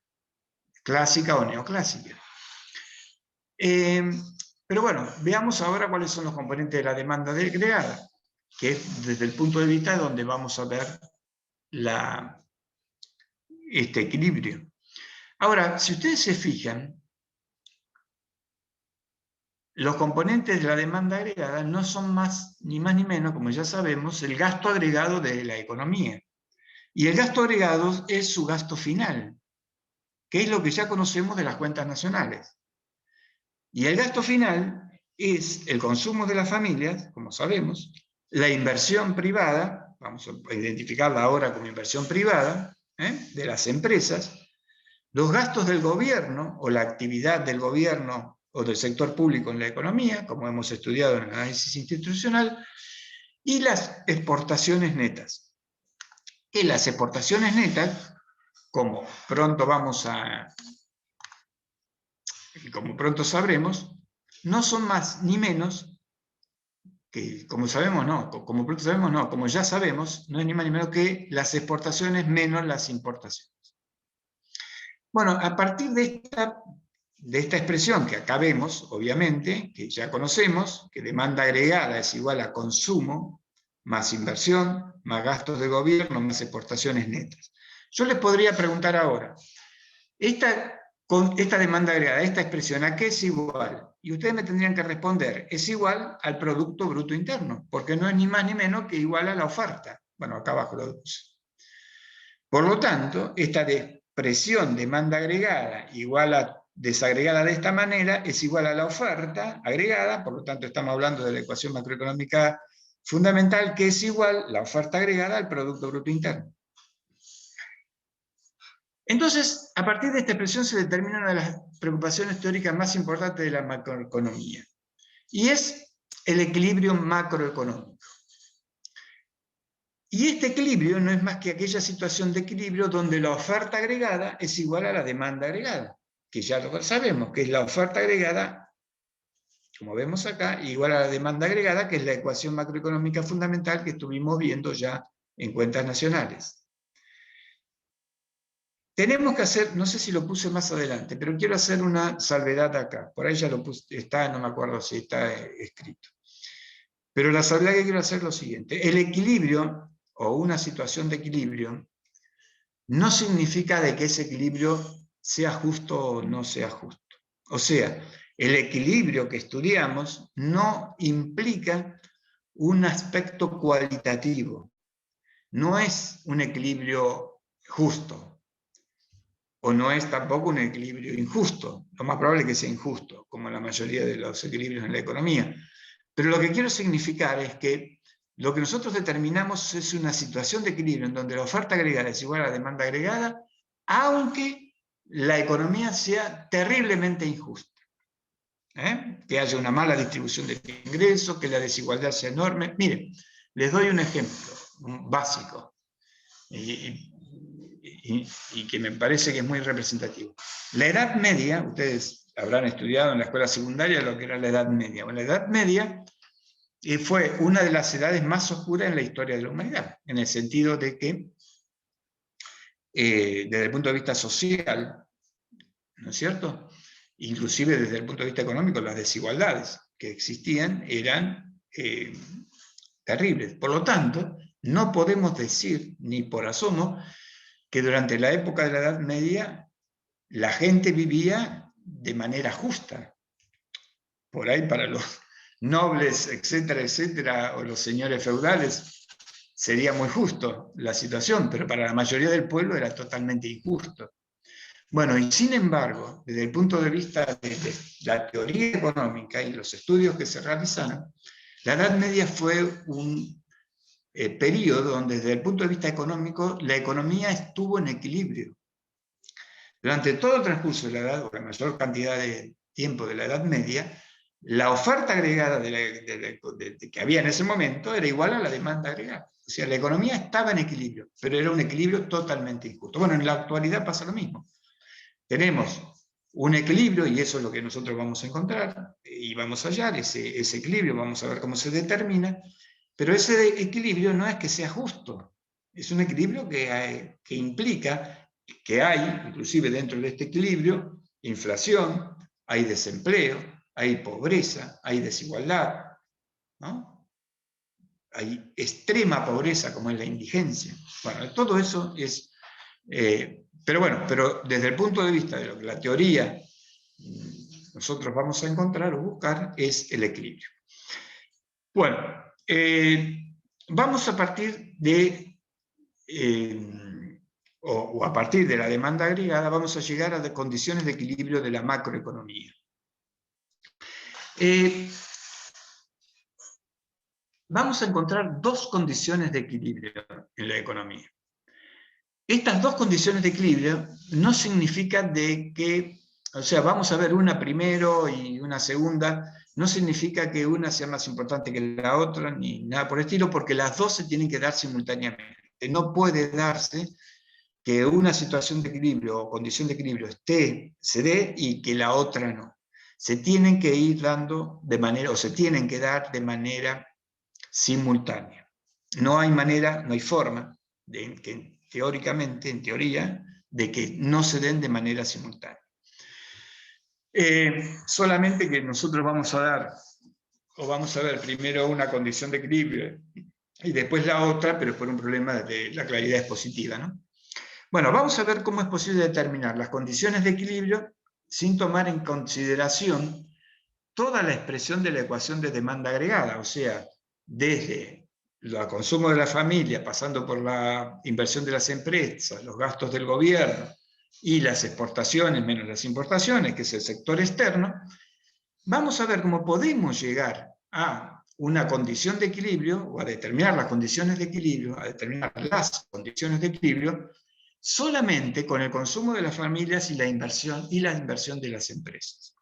clásica o neoclásica. Pero bueno, veamos ahora cuáles son los componentes de la demanda agregada, que es desde el punto de vista de donde vamos a ver este equilibrio. Ahora, si ustedes se fijan, los componentes de la demanda agregada no son más ni menos, como ya sabemos, el gasto agregado de la economía. Y el gasto agregado es su gasto final, que es lo que ya conocemos de las cuentas nacionales. Y el gasto final es el consumo de las familias, como sabemos, la inversión privada, vamos a identificarla ahora como inversión privada, de las empresas, los gastos del gobierno o la actividad del gobierno o del sector público en la economía, como hemos estudiado en el análisis institucional, y las exportaciones netas. Y las exportaciones netas, como pronto sabremos, no son más ni menos que, como ya sabemos, no es ni más ni menos que las exportaciones menos las importaciones. Bueno, a partir de esta expresión que acá vemos, obviamente, que ya conocemos, que demanda agregada es igual a consumo, más inversión, más gastos de gobierno, más exportaciones netas. Yo les podría preguntar ahora, esta demanda agregada, esta expresión, ¿a qué es igual? Y ustedes me tendrían que responder, es igual al Producto Bruto Interno, porque no es ni más ni menos que igual a la oferta. Bueno, acá abajo lo puse. Por lo tanto, esta expresión demanda agregada igual a desagregada de esta manera es igual a la oferta agregada, por lo tanto estamos hablando de la ecuación macroeconómica fundamental, que es igual la oferta agregada al Producto Bruto Interno. Entonces, a partir de esta expresión se determina una de las preocupaciones teóricas más importantes de la macroeconomía, y es el equilibrio macroeconómico. Y este equilibrio no es más que aquella situación de equilibrio donde la oferta agregada es igual a la demanda agregada, que ya lo sabemos, que es la oferta agregada, como vemos acá, igual a la demanda agregada, que es la ecuación macroeconómica fundamental que estuvimos viendo ya en cuentas nacionales. Tenemos que hacer, no sé si lo puse más adelante, pero quiero hacer una salvedad acá. Por ahí ya lo puse, no me acuerdo si está escrito. Pero la salvedad que quiero hacer es lo siguiente. El equilibrio, o una situación de equilibrio, no significa de que ese equilibrio sea justo o no sea justo. O sea, el equilibrio que estudiamos no implica un aspecto cualitativo. No es un equilibrio justo. o no es tampoco un equilibrio injusto. Lo más probable es que sea injusto, como la mayoría de los equilibrios en la economía. Pero lo que quiero significar es que lo que nosotros determinamos es una situación de equilibrio en donde la oferta agregada es igual a la demanda agregada, aunque la economía sea terriblemente injusta. Que haya una mala distribución de ingresos, que la desigualdad sea enorme. Miren, les doy un ejemplo básico y que me parece que es muy representativo. La Edad Media, ustedes habrán estudiado en la escuela secundaria lo que era la Edad Media. Bueno, la Edad Media fue una de las edades más oscuras en la historia de la humanidad, en el sentido de que, desde el punto de vista social, ¿no es cierto?, inclusive desde el punto de vista económico, las desigualdades que existían eran terribles. Por lo tanto, no podemos decir, ni por asomo, que durante la época de la Edad Media la gente vivía de manera justa. Por ahí para los nobles, etcétera, etcétera, o los señores feudales, sería muy justo la situación, pero para la mayoría del pueblo era totalmente injusto. Bueno, y sin embargo, desde el punto de vista de la teoría económica y los estudios que se realizaron, la Edad Media fue un periodo donde desde el punto de vista económico la economía estuvo en equilibrio. Durante todo el transcurso de la edad, o la mayor cantidad de tiempo de la Edad Media, la oferta agregada que había en ese momento era igual a la demanda agregada. O sea, la economía estaba en equilibrio, pero era un equilibrio totalmente injusto. Bueno, en la actualidad pasa lo mismo. Tenemos un equilibrio, y eso es lo que nosotros vamos a encontrar, y vamos a hallar ese equilibrio, vamos a ver cómo se determina, pero ese equilibrio no es que sea justo, es un equilibrio que implica que hay, inclusive dentro de este equilibrio, inflación, hay desempleo, hay pobreza, hay desigualdad, ¿no? Hay extrema pobreza como es la indigencia. Bueno, todo eso es... pero desde el punto de vista de lo que la teoría nosotros vamos a encontrar o buscar es el equilibrio. Bueno, vamos a partir de... o a partir de la demanda agregada, vamos a llegar a condiciones de equilibrio de la macroeconomía. Vamos a encontrar dos condiciones de equilibrio en la economía. Estas dos condiciones de equilibrio no significan de que, o sea, vamos a ver una primero y una segunda, no significa que una sea más importante que la otra, ni nada por el estilo, porque las dos se tienen que dar simultáneamente. No puede darse que una situación de equilibrio o condición de equilibrio se dé y que la otra no. Se tienen que ir dando de manera, o se tienen que dar de manera simultánea. No hay manera, no hay forma, teóricamente, en teoría, de que no se den de manera simultánea. Solamente que nosotros vamos a dar, o vamos a ver primero una condición de equilibrio y después la otra, pero por un problema de la claridad expositiva, ¿no? Bueno, vamos a ver cómo es posible determinar las condiciones de equilibrio sin tomar en consideración toda la expresión de la ecuación de demanda agregada, o sea, desde el consumo de la familia, pasando por la inversión de las empresas, los gastos del gobierno y las exportaciones menos las importaciones, que es el sector externo, vamos a ver cómo podemos llegar a una condición de equilibrio, o a determinar las condiciones de equilibrio, a determinar las condiciones de equilibrio, solamente con el consumo de las familias y la inversión de las empresas.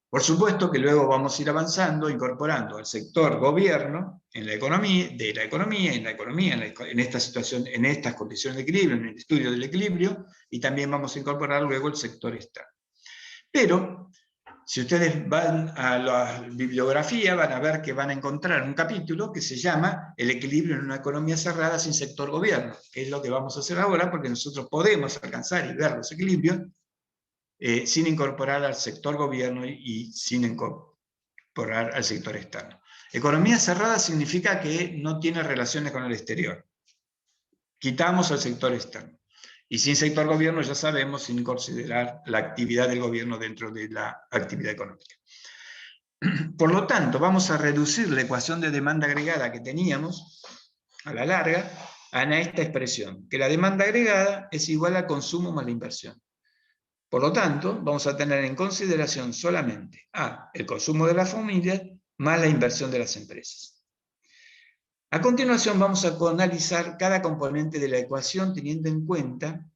Por supuesto que luego vamos a ir avanzando, incorporando al sector gobierno en la economía, en esta situación, en estas condiciones de equilibrio, en el estudio del equilibrio, y también vamos a incorporar luego el sector externo. Pero, si ustedes van a la bibliografía, van a ver que van a encontrar un capítulo que se llama El equilibrio en una economía cerrada sin sector gobierno, que es lo que vamos a hacer ahora, porque nosotros podemos alcanzar y ver los equilibrios sin incorporar al sector gobierno y sin incorporar al sector externo. Economía cerrada significa que no tiene relaciones con el exterior. Quitamos al sector externo. Y sin sector gobierno ya sabemos, sin considerar la actividad del gobierno dentro de la actividad económica. Por lo tanto, vamos a reducir la ecuación de demanda agregada que teníamos a la larga a esta expresión, que la demanda agregada es igual al consumo más la inversión. Por lo tanto, vamos a tener en consideración solamente A, el consumo de las familias, más la inversión de las empresas. A continuación vamos a analizar cada componente de la ecuación teniendo en cuenta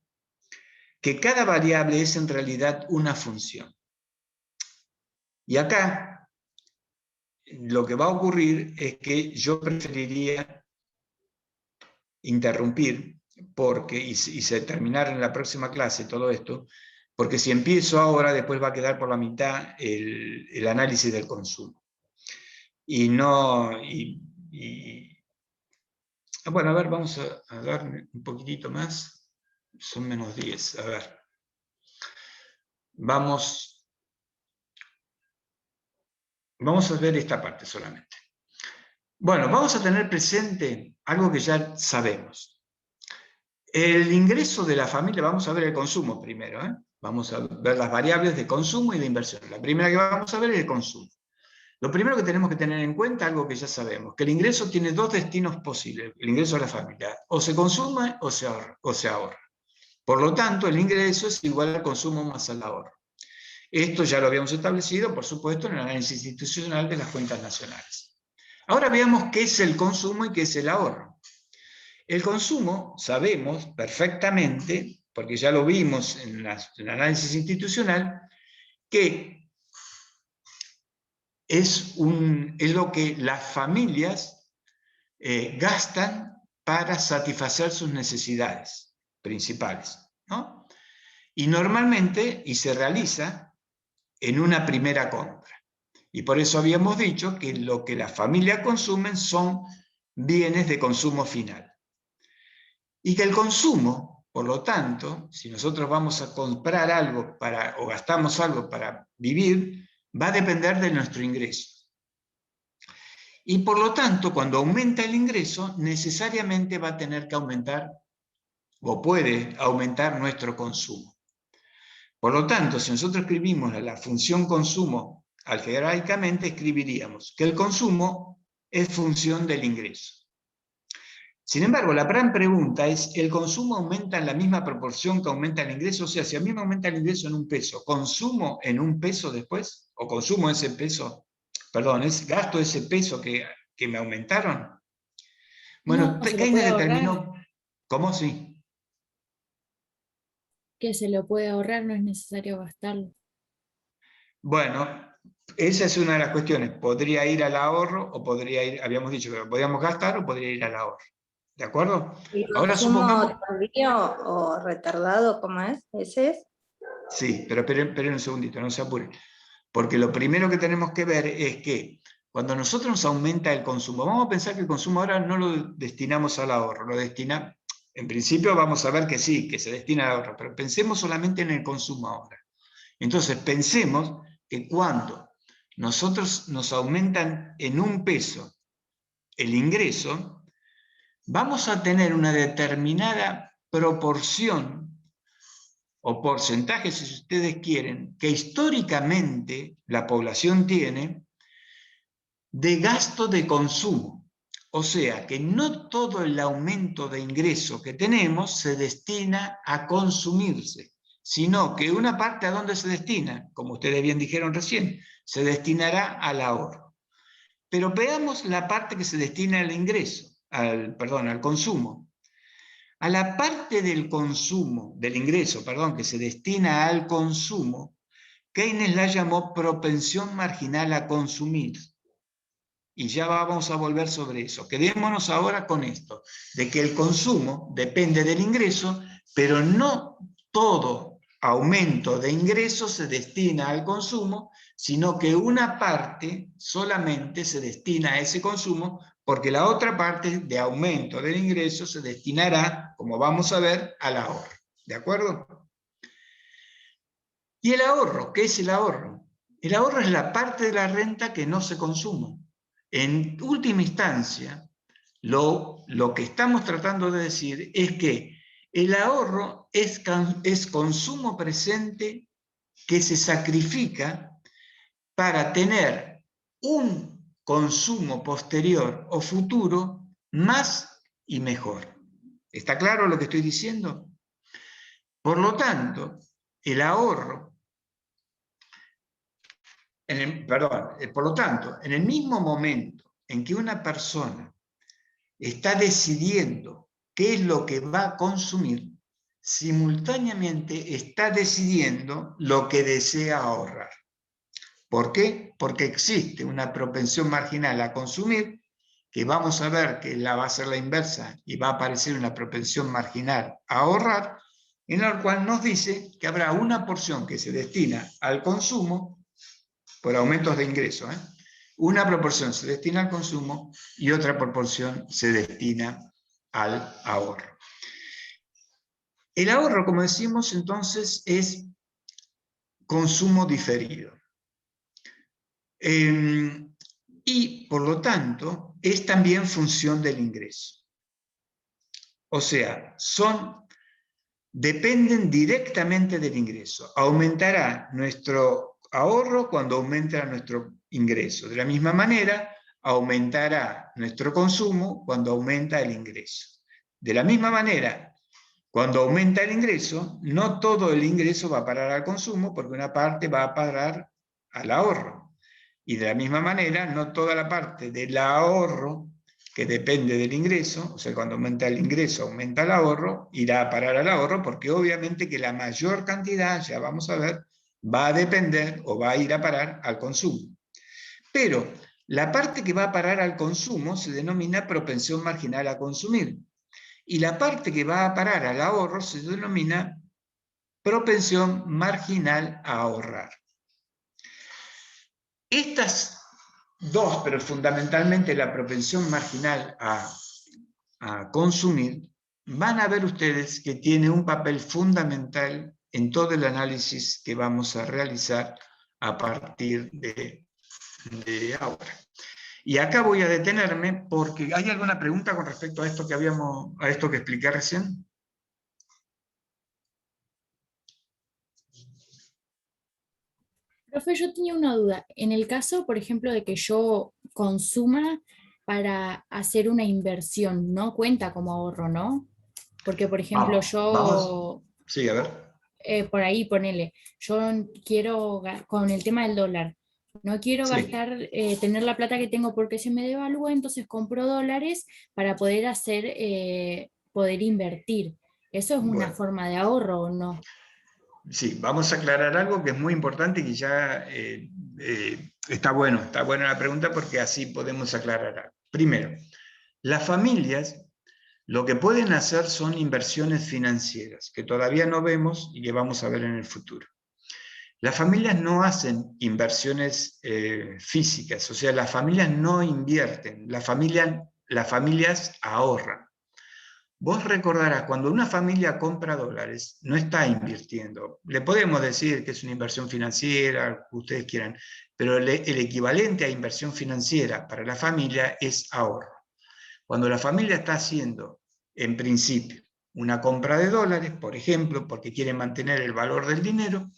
que cada variable es en realidad una función. Y acá lo que va a ocurrir es que yo preferiría interrumpir y terminar en la próxima clase todo esto, porque si empiezo ahora, después va a quedar por la mitad el análisis del consumo. Y no... bueno, a ver, vamos a dar un poquitito más. Son menos 10, a ver. Vamos a ver esta parte solamente. Bueno, vamos a tener presente algo que ya sabemos. El ingreso de la familia, vamos a ver el consumo primero, ¿eh? Vamos a ver las variables de consumo y de inversión. La primera que vamos a ver es el consumo. Lo primero que tenemos que tener en cuenta, algo que ya sabemos, que el ingreso tiene dos destinos posibles, el ingreso de la familia, o se consume o se ahorra. Por lo tanto, el ingreso es igual al consumo más al ahorro. Esto ya lo habíamos establecido, por supuesto, en el análisis institucional de las cuentas nacionales. Ahora veamos qué es el consumo y qué es el ahorro. El consumo, sabemos perfectamente, porque ya lo vimos en el análisis institucional, que es lo que las familias gastan para satisfacer sus necesidades principales, ¿no? Y normalmente, y se realiza en una primera compra. Y por eso habíamos dicho que lo que las familias consumen son bienes de consumo final. Y que el consumo, por lo tanto, si nosotros vamos a comprar algo o gastamos algo para vivir, va a depender de nuestro ingreso. Y por lo tanto, cuando aumenta el ingreso, necesariamente va a tener que aumentar, o puede aumentar nuestro consumo. Por lo tanto, si nosotros escribimos la función consumo algebraicamente, escribiríamos que el consumo es función del ingreso. Sin embargo, la gran pregunta es, ¿el consumo aumenta en la misma proporción que aumenta el ingreso? O sea, si a mí me aumenta el ingreso en un peso, ¿consumo en un peso después? ¿O consumo ese peso? Perdón, ¿gasto ese peso que me aumentaron? Bueno, No, se lo Keynes puede ahorrar, determinó... ¿Cómo? Sí. que se lo puede ahorrar, no es necesario gastarlo. Bueno, esa es una de las cuestiones. Podría ir al ahorro o podría ir, habíamos dicho que lo podíamos gastar o podría ir al ahorro. ¿De acuerdo? ¿El Ahora consumo supongamos... tardío o retardado, cómo es? ¿Ese es? Sí, pero esperen un segundito, no se apuren. Porque lo primero que tenemos que ver es que cuando nosotros nos aumenta el consumo, vamos a pensar que el consumo ahora no lo destinamos al ahorro, lo destinamos, en principio vamos a ver que sí, que se destina al ahorro, pero pensemos solamente en el consumo ahora. Entonces pensemos que cuando nosotros nos aumentan en un peso el ingreso, vamos a tener una determinada proporción o porcentaje, si ustedes quieren, que históricamente la población tiene de gasto de consumo. O sea, que no todo el aumento de ingreso que tenemos se destina a consumirse, sino que una parte, ¿a dónde se destina? Como ustedes bien dijeron recién, se destinará al ahorro. Pero veamos la parte que se destina al ingreso, al consumo. A la parte del consumo, del ingreso, que se destina al consumo, Keynes la llamó propensión marginal a consumir. Y ya vamos a volver sobre eso. Quedémonos ahora con esto, de que el consumo depende del ingreso, pero no todo aumento de ingresos se destina al consumo, sino que una parte solamente se destina a ese consumo, porque la otra parte de aumento del ingreso se destinará, como vamos a ver, al ahorro. ¿De acuerdo? ¿Y el ahorro? ¿Qué es el ahorro? El ahorro es la parte de la renta que no se consume. En última instancia, lo que estamos tratando de decir es que el ahorro es consumo presente que se sacrifica para tener un consumo posterior o futuro más y mejor. ¿Está claro lo que estoy diciendo? Por lo tanto, el ahorro, por lo tanto, en el mismo momento en que una persona está decidiendo qué es lo que va a consumir, simultáneamente está decidiendo lo que desea ahorrar. ¿Por qué? Porque existe una propensión marginal a consumir, que vamos a ver que va a ser la inversa y va a aparecer una propensión marginal a ahorrar, en la cual nos dice que habrá una porción que se destina al consumo por aumentos de ingresos, una proporción se destina al consumo y otra proporción se destina al ahorro. El ahorro, como decimos entonces, es consumo diferido. Y por lo tanto es también función del ingreso. O sea, dependen directamente del ingreso. Aumentará nuestro ahorro cuando aumenta nuestro ingreso. De la misma manera, aumentará nuestro consumo cuando aumenta el ingreso. De la misma manera, cuando aumenta el ingreso, no todo el ingreso va a parar al consumo, porque una parte va a parar al ahorro. Y de la misma manera, no toda la parte del ahorro que depende del ingreso, o sea, cuando aumenta el ingreso, aumenta el ahorro, irá a parar al ahorro, porque obviamente que la mayor cantidad, ya vamos a ver, va a depender o va a ir a parar al consumo. Pero la parte que va a parar al consumo se denomina propensión marginal a consumir. Y la parte que va a parar al ahorro se denomina propensión marginal a ahorrar. Estas dos, pero fundamentalmente la propensión marginal a consumir, van a ver ustedes que tiene un papel fundamental en todo el análisis que vamos a realizar a partir de ahora. Y acá voy a detenerme porque ¿hay alguna pregunta con respecto a esto que expliqué recién? Profe, yo tenía una duda. En el caso, por ejemplo, de que yo consuma para hacer una inversión, ¿no cuenta como ahorro, no? Porque, por ejemplo, Vamos. Sí, a ver. por ahí ponele, yo quiero, con el tema del dólar, no quiero Sí. gastar, tener la plata que tengo porque se me devalúa, entonces compro dólares para poder poder invertir. ¿Eso es una Bueno. forma de ahorro o no? Sí, vamos a aclarar algo que es muy importante y que ya está bueno la pregunta porque así podemos aclarar algo. Primero, las familias lo que pueden hacer son inversiones financieras, que todavía no vemos y que vamos a ver en el futuro. Las familias no hacen inversiones físicas, o sea, las familias no invierten, las familias ahorran. Vos recordarás, cuando una familia compra dólares, no está invirtiendo. Le podemos decir que es una inversión financiera, lo que ustedes quieran, pero el equivalente a inversión financiera para la familia es ahorro. Cuando la familia está haciendo, en principio, una compra de dólares, por ejemplo, porque quiere mantener el valor del dinero,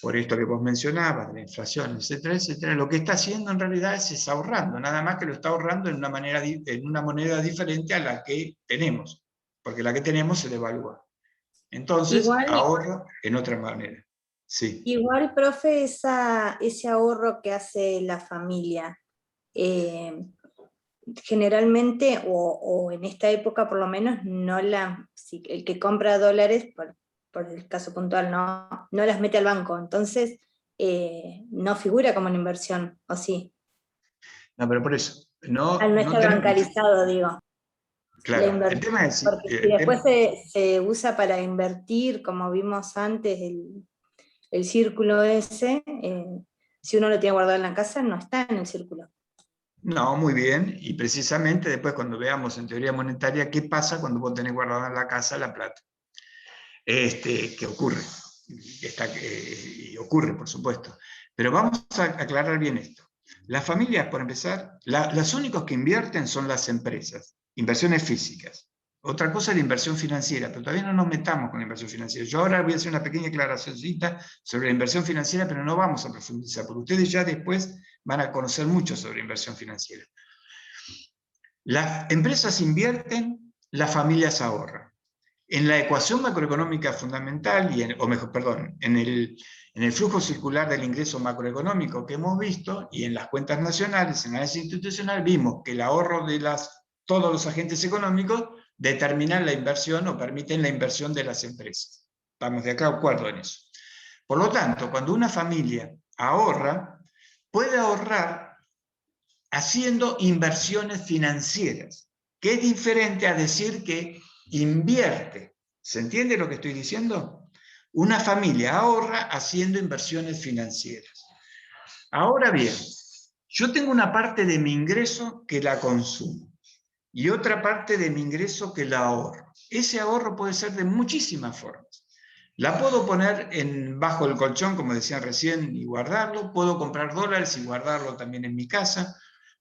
por esto que vos mencionabas, de la inflación, etcétera, etcétera, lo que está haciendo en realidad es ahorrando, nada más que lo está ahorrando en una moneda diferente a la que tenemos, porque la que tenemos se devalúa. Entonces, ahorra en otra manera. Sí. Igual, profe, ese ahorro que hace la familia, generalmente, o en esta época por lo menos, el que compra dólares, por el caso puntual, no las mete al banco, entonces no figura como una inversión, ¿o sí? No, pero por eso, Al no estar bancarizado, digo. Claro, el tema es... Porque si después se usa para invertir, como vimos antes, el círculo ese, si uno lo tiene guardado en la casa, no está en el círculo. No, muy bien, y precisamente después cuando veamos en teoría monetaria qué pasa cuando vos tenés guardada en la casa la plata. ¿Qué ocurre? Y ocurre, por supuesto. Pero vamos a aclarar bien esto. Las familias, por empezar, los únicos que invierten son las empresas, inversiones físicas. Otra cosa es la inversión financiera, pero todavía no nos metamos con la inversión financiera. Yo ahora voy a hacer una pequeña aclaracióncita sobre la inversión financiera, pero no vamos a profundizar, porque ustedes ya después van a conocer mucho sobre inversión financiera. Las empresas invierten las familias ahorran. En la ecuación macroeconómica fundamental, en el flujo circular del ingreso macroeconómico que hemos visto, y en las cuentas nacionales, en el análisis institucional, vimos que el ahorro de todos los agentes económicos determinan la inversión o permiten la inversión de las empresas. Estamos de acuerdo en eso. Por lo tanto, cuando una familia ahorra, puede ahorrar haciendo inversiones financieras, que es diferente a decir que invierte. ¿Se entiende lo que estoy diciendo? Una familia ahorra haciendo inversiones financieras. Ahora bien, yo tengo una parte de mi ingreso que la consumo y otra parte de mi ingreso que la ahorro. Ese ahorro puede ser de muchísimas formas. La puedo poner bajo el colchón, como decían recién, y guardarlo. Puedo comprar dólares y guardarlo también en mi casa.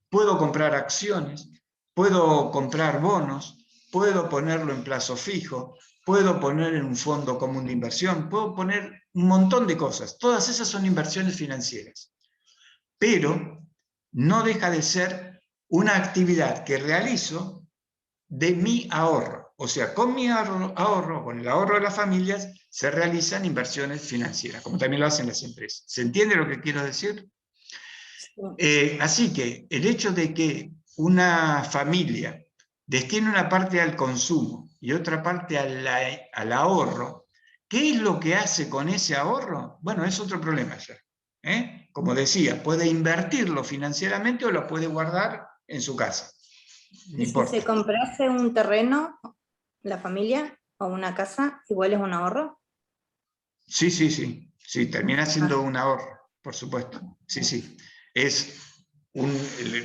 Puedo comprar acciones. Puedo comprar bonos. Puedo ponerlo en plazo fijo. Puedo poner en un fondo común de inversión. Puedo poner un montón de cosas. Todas esas son inversiones financieras. Pero no deja de ser una actividad que realizo de mi ahorro. O sea, con mi ahorro, con el ahorro de las familias, se realizan inversiones financieras, como también lo hacen las empresas. ¿Se entiende lo que quiero decir? Así que el hecho de que una familia destine una parte al consumo y otra parte al ahorro, ¿qué es lo que hace con ese ahorro? Bueno, es otro problema ya. Como decía, puede invertirlo financieramente o lo puede guardar en su casa. No ¿Y importa. si se comprase un terreno, la familia, o una casa, igual es un ahorro? Sí, sí, sí. Sí, termina siendo un ahorro, por supuesto. Sí, sí.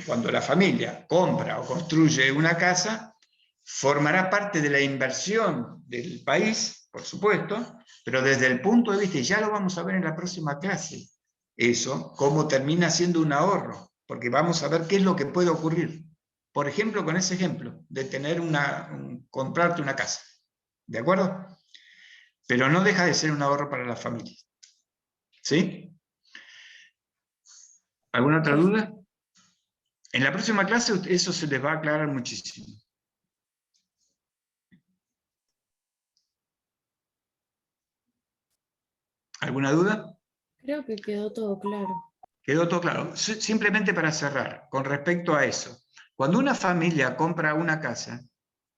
Cuando la familia compra o construye una casa, formará parte de la inversión del país, por supuesto, pero desde el punto de vista, y ya lo vamos a ver en la próxima clase, eso, cómo termina siendo un ahorro, porque vamos a ver qué es lo que puede ocurrir. Por ejemplo, con ese ejemplo de tener comprarte una casa. ¿De acuerdo? Pero no deja de ser un ahorro para las familias. ¿Sí? ¿Alguna otra duda? En la próxima clase eso se les va a aclarar muchísimo. ¿Alguna duda? Creo que quedó todo claro. Quedó todo claro. Simplemente para cerrar, con respecto a eso. Cuando una familia compra una casa,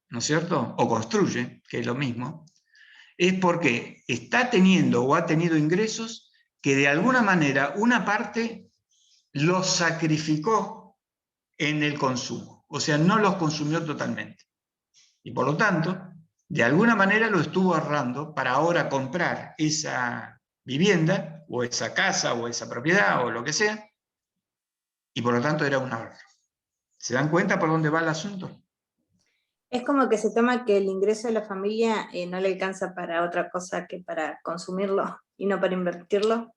¿no es cierto? O construye, que es lo mismo, es porque está teniendo o ha tenido ingresos que de alguna manera una parte los sacrificó en el consumo. O sea, no los consumió totalmente. Y por lo tanto, de alguna manera lo estuvo ahorrando para ahora comprar esa vivienda, o esa casa, o esa propiedad, o lo que sea, y por lo tanto era un ahorro. ¿Se dan cuenta por dónde va el asunto? Es como que se toma que el ingreso de la familia no le alcanza para otra cosa que para consumirlo y no para invertirlo.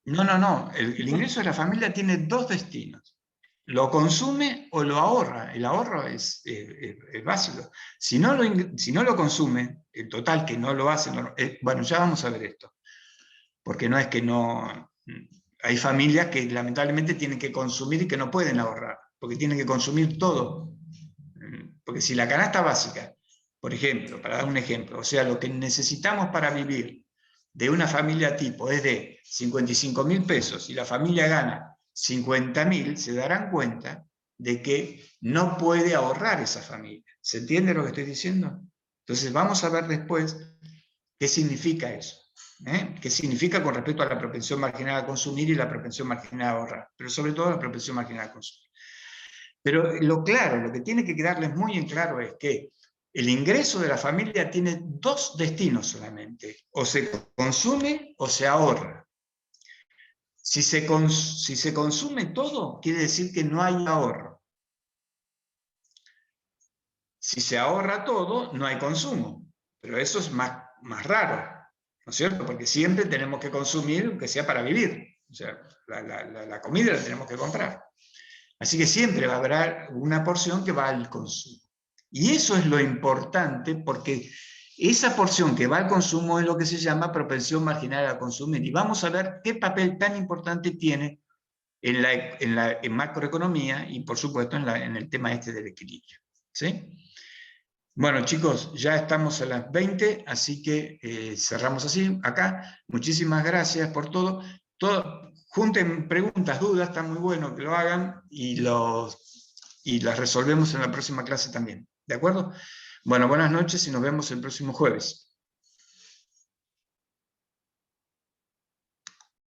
No, no, no. El ingreso de la familia tiene dos destinos. Lo consume o lo ahorra. El ahorro es básico. Si no lo consume, en total que no lo hace, bueno, ya vamos a ver esto. Porque no es que no... Hay familias que lamentablemente tienen que consumir y que no pueden ahorrar, porque tienen que consumir todo. Porque si la canasta básica, por ejemplo, para dar un ejemplo, o sea, lo que necesitamos para vivir de una familia tipo es de 55.000 pesos y la familia gana 50.000, se darán cuenta de que no puede ahorrar esa familia. ¿Se entiende lo que estoy diciendo? Entonces vamos a ver después qué significa eso. ¿Qué significa con respecto a la propensión marginal a consumir y la propensión marginal a ahorrar? Pero sobre todo la propensión marginal a consumir. Pero lo que tiene que quedarles muy en claro es que el ingreso de la familia tiene dos destinos solamente. O se consume o se ahorra. Si se consume todo, quiere decir que no hay ahorro. Si se ahorra todo, no hay consumo. Pero eso es más raro, ¿no es cierto? Porque siempre tenemos que consumir, aunque sea para vivir. O sea, la comida la tenemos que comprar. Así que siempre va a haber una porción que va al consumo. Y eso es lo importante, porque esa porción que va al consumo es lo que se llama propensión marginal a consumir. Y vamos a ver qué papel tan importante tiene en macroeconomía y, por supuesto, en el tema este del equilibrio. ¿Sí? Bueno, chicos, ya estamos a las 20, así que cerramos así, acá. Muchísimas gracias por todo. Junten preguntas, dudas, está muy bueno que lo hagan y las resolvemos en la próxima clase también. ¿De acuerdo? Bueno, buenas noches y nos vemos el próximo jueves.